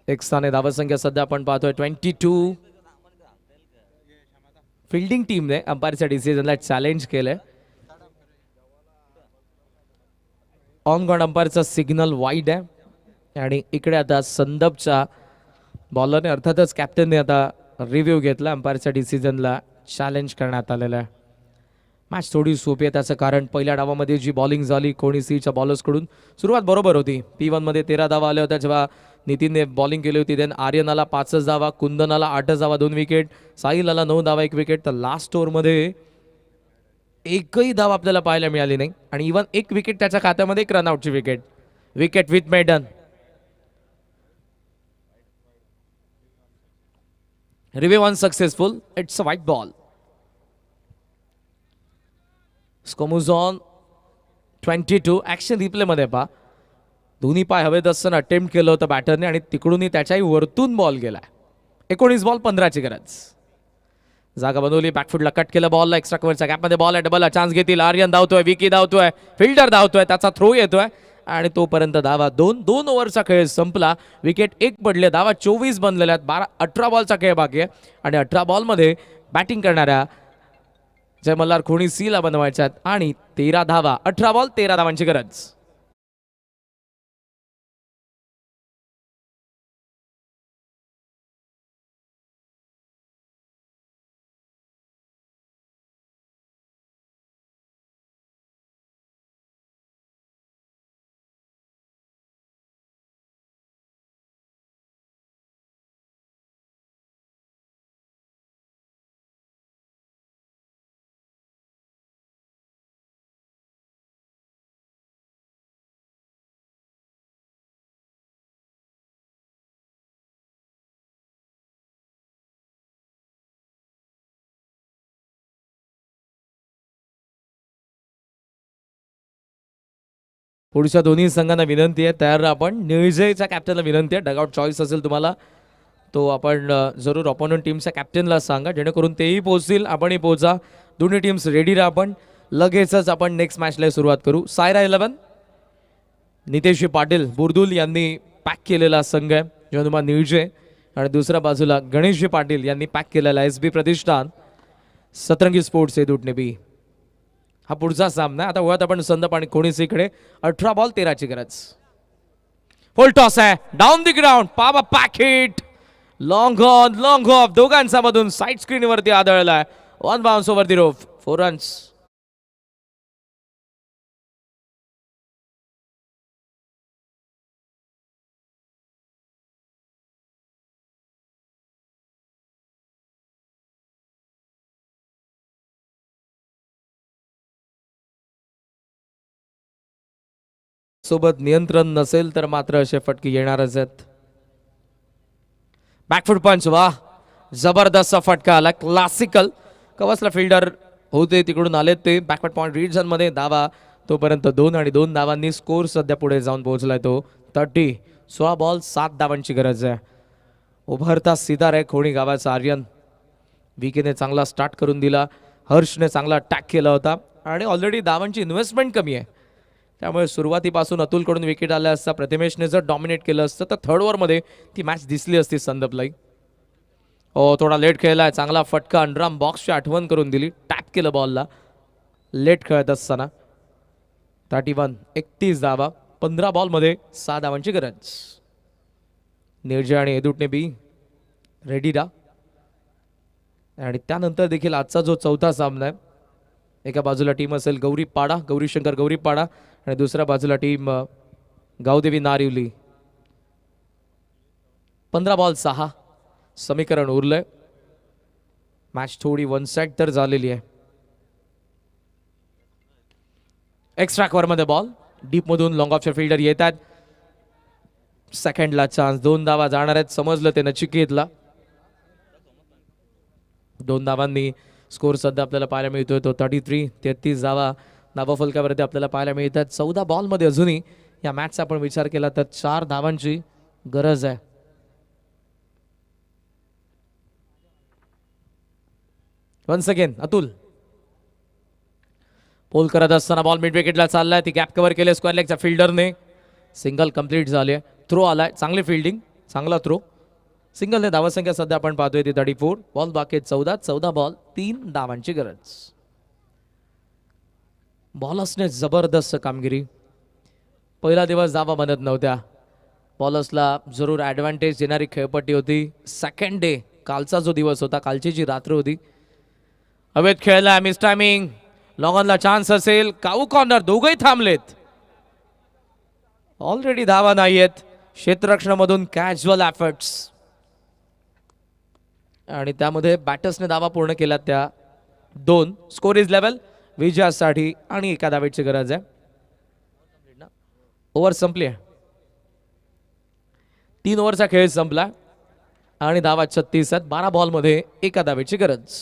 एक स्थाने धावसंख्या सध्या आपण पाहतोय 22. फिल्डिंग टीमने अंपायरच्या डिसिजनला चॅलेंज केलंय. ऑन ग्राउंड अंपायरचा सिग्नल वाईड आहे आणि इकडे आता संदपच्या बॉलरने अर्थातच कॅप्टनने आता रिव्ह्यू घेतला. अंपायरच्या डिसिजनला चॅलेंज करण्यात आलेलं आहे. मॅच थोडी सोपी आहे, त्याचं कारण पहिल्या डावामध्ये जी बॉलिंग झाली कोणीसीच्या बॉलर्सकडून सुरुवात बरोबर होती. P1 मध्ये 13 धावा आल्या होत्या जेव्हा नितीनने बॉलिंग केली होती. देन आर्यनाला 5 धावा, कुंदनाला 8 धावा 2 विकेट, साहिलाला 9 धावा 1 विकेट. तर लास्ट ओव्हरमध्ये एकही धाव आपल्याला पाहायला मिळाली नाही आणि इव्हन 1 विकेट त्याच्या खात्यामध्ये, 1 रनआउटची wicket. Wicket with maiden. Review unsuccessful. It's a white ball. स्कोमुझॉन 22. ॲक्शन रिप्लेमध्ये पहा, दोन्ही पाय हवेत असताना अटेम्प्ट केलं होतं बॅटरने आणि तिकडूनही त्याच्याही वरतून बॉल गेलाय. 19 बॉल 15ची गरज. जागा बनवली, बॅकफुटला कट केलं बॉलला, एक्स्ट्रा कव्हरच्या गॅपमध्ये बॉल आहे, डबलला चान्स घेतील. आर्यन धावतोय, विकी धावतोय, फिल्डर धावतोय, त्याचा थ्रो येतोय आणि तोपर्यंत धावा 2 ओव्हरचा खेळ संपला. विकेट 1 पडले, धावा 24 बनलेल्या आहेत. 18 बॉलचा खेळ बाकी आहे आणि 18 बॉलमध्ये बॅटिंग करणाऱ्या जय मल्हार खोणी सीला बनवायच्या आहेत आणि 13 धावा. 18 बॉल 13 धावांची गरज. पुढच्या दोन्ही संघांना विनंती आहे, तयार राहा. आपण निळजेच्या कॅप्टनला विनंती आहे, डगआउट चॉईस असेल तुम्हाला तो आपण जरूर ऑपोनंट टीमच्या कॅप्टनला सांगा, जेणेकरून तेही पोहोचतील, आपणही पोहोचा. दोन्ही टीम्स रेडी राहा. आपण लगेचच आपण नेक्स्ट मॅचला सुरुवात करू. सायरा 11 नितेश पाटील बुर्दुल यांनी पॅक केलेला संघ आहे जनुमा निळजे आणि दुसऱ्या बाजूला गणेश पाटील यांनी पॅक केलेला एस बी प्रतिष्ठान सतरंगी स्पोर्ट्स येदूटने बी. हा पुढचा सामना. आता वळत आपण संदप आणि कोणीसीकडे. 18 बॉल 13ची गरज. फुल टॉस आहे, डाऊन दी ग्राउंड, पावा पॅकेट, लॉंग ऑन लॉंग ऑफ, दोघांचा मधून साईड स्क्रीन वरती आदळलाय. 1 bounce over the roof, 4 runs. सोबत नियंत्रण नसेल तर मात्र असे फटके येणारच आहेत. बॅकफुट पंच, वा जबरदस्त फटका आला, क्लासिकल. कवसला फिल्डर होते, तिकडून आले ते बॅकवर्ड पॉइंट रिजन मध्ये. धावा तोपर्यंत 2 आणि 2 धावांनी स्कोर सध्या पुढे जाऊन पोहोचलाय तो 30. 16 बॉल 7 धावांची गरज आहे. उभरता सिदार आहे खोणी गावाचा आर्यन. विकेने चांगला स्टार्ट करून दिला, हर्षने चांगला अटॅक केला होता आणि ऑलरेडी धावांची इन्व्हेस्टमेंट कमी आहे, त्यामुळे सुरुवातीपासून अतुलकडून विकेट आल्या असता, प्रतिमेशने जर डॉमिनेट केलं असतं तर थर्ड ओव्हरमध्ये ती मॅच दिसली असती संदपलाई. थोडा लेट खेळलाय, चांगला फटका, अंडराम बॉक्सची आठवण करून दिली, टॅप केलं बॉलला लेट खेळत असताना. 31 31 धावा 15 बॉलमध्ये 6 धावांची गरज. निर्जय आणि एदुटने बी रेडी रा. आणि त्यानंतर देखील आजचा जो चौथा सामना आहे, एका बाजूला टीम असेल गौरी पाडा, गौरी शंकर गौरी पाडा आणि दुसऱ्या बाजूला टीम गावदेवी नारिवली. 15 बॉल 6 समीकरण उरलंय. मॅच थोडी वन साइड तर झालेली आहे. एक्स्ट्रा कव्हर मध्ये बॉल, डीप मधून लॉंग ऑफचे फिल्डर येत आहेत. सेकंडला चान्स, 2 धावा जाणार आहेत, समजलं ते नचिकेतला. 2 धावांनी स्कोर सध्या आपल्याला पाहायला मिळतोय तो 33. 33 धावा नाबाफलकावरती आपल्याला पाहायला मिळतात. 14 बॉलमध्ये अजूनही या मॅचचा आपण विचार केला तर 4 धावांची गरज आहे. वन्स अगेन अतुल पोल करत असताना बॉल मिड विकेटला चाललाय, ती गॅप कव्हर केले स्क्वेअर लेगच्या फिल्डरने. सिंगल कंप्लीट झाले, थ्रो आलाय, चांगली फिल्डिंग, चांगला थ्रो. सिंगलने धावसंख्या सध्या आपण पाहतोय ती 34. बॉल बाकी 14 बॉल 3 धावांची गरज. बॉलर्सने जबरदस्त कामगिरी. पहिला दिवस धावा बनत नव्हत्या, बॉलर्सला जरूर ॲडव्हान्टेज देणारी खेळपट्टी होती. सेकंड डे, कालचा जो दिवस होता, कालची जी रात्र होती, हवेत खेळला, मिस टायमिंग, लॉंगॉनला चान्स असेल, काऊ कॉर्नर, दोघंही थांबलेत. ऑलरेडी धावा नाहीयेत. क्षेत्ररक्षणामधून कॅज्युअल एफर्ट्स आणि त्यामध्ये बॅटर्सने धावा पूर्ण केल्या त्या 2. स्कोर इज लेवल विजयासाठी आणि एका धावेची गरज आहे. ओव्हर संपली आहे. 3 ओव्हरचा खेळ संपला. आणि धावा 36 आहेत. 12 बॉलमध्ये एका धावेची गरज.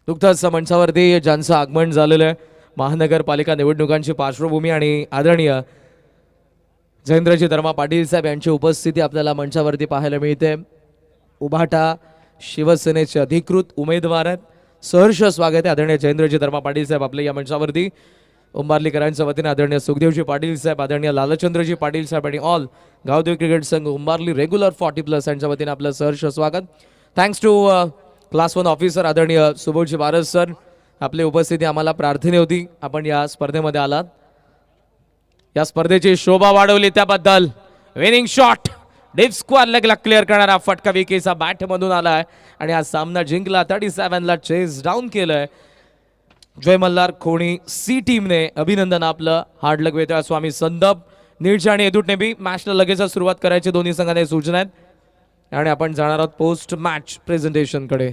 नुकताच मंचावरती ज्यांचं आगमन झालेलं आहे, महानगरपालिका निवडणुकांची पार्श्वभूमी आणि आदरणीय जयेंद्रजी धर्मा पाटील साहेब यांची उपस्थिती आपल्याला मंचावरती पाहायला मिळते. उभाटा शिवसेनेचे अधिकृत उमेदवार आहेत. सहर्ष स्वागत आहे आदरणीय जयेंद्रजी धर्मा पाटील साहेब आपले या मंचावरती. उंबार्लीकरांच्या वतीने आदरणीय सुखदेवजी पाटील साहेब, आदरणीय लालचंद्रजी पाटील साहेब आणि ऑल गावदेव क्रिकेट संघ उंबार्ली रेग्युलर 40+ यांच्या वतीने आपलं सहर्ष स्वागत. थँक्स टू क्लास 1 ऑफिसर आदरणीय सुबोधजी वारस सर, आपली उपस्थिती आम्हाला प्रार्थने होती. आपण या स्पर्धेमध्ये आलात, या स्पर्धेची शोभा वाढवली त्याबद्दल. विनिंग शॉट डीप स्क्वेअर लेगला क्लिअर करणारा फटका विकेचा बॅट मधून आलाय आणि हा सामना जिंकला. 37 ला चेस डाऊन केलंय जय मल्हार खोणी सी टीमने. अभिनंदन आपलं. हार्ड लक वेतळ स्वामी संदप नीळचे आणि एदूट नेबी. मॅचला लगेच सुरुवात करायची दोन्ही संघाने सूचना आहेत आणि आपण जाणार आहोत पोस्ट मॅच प्रेझेंटेशन कडे.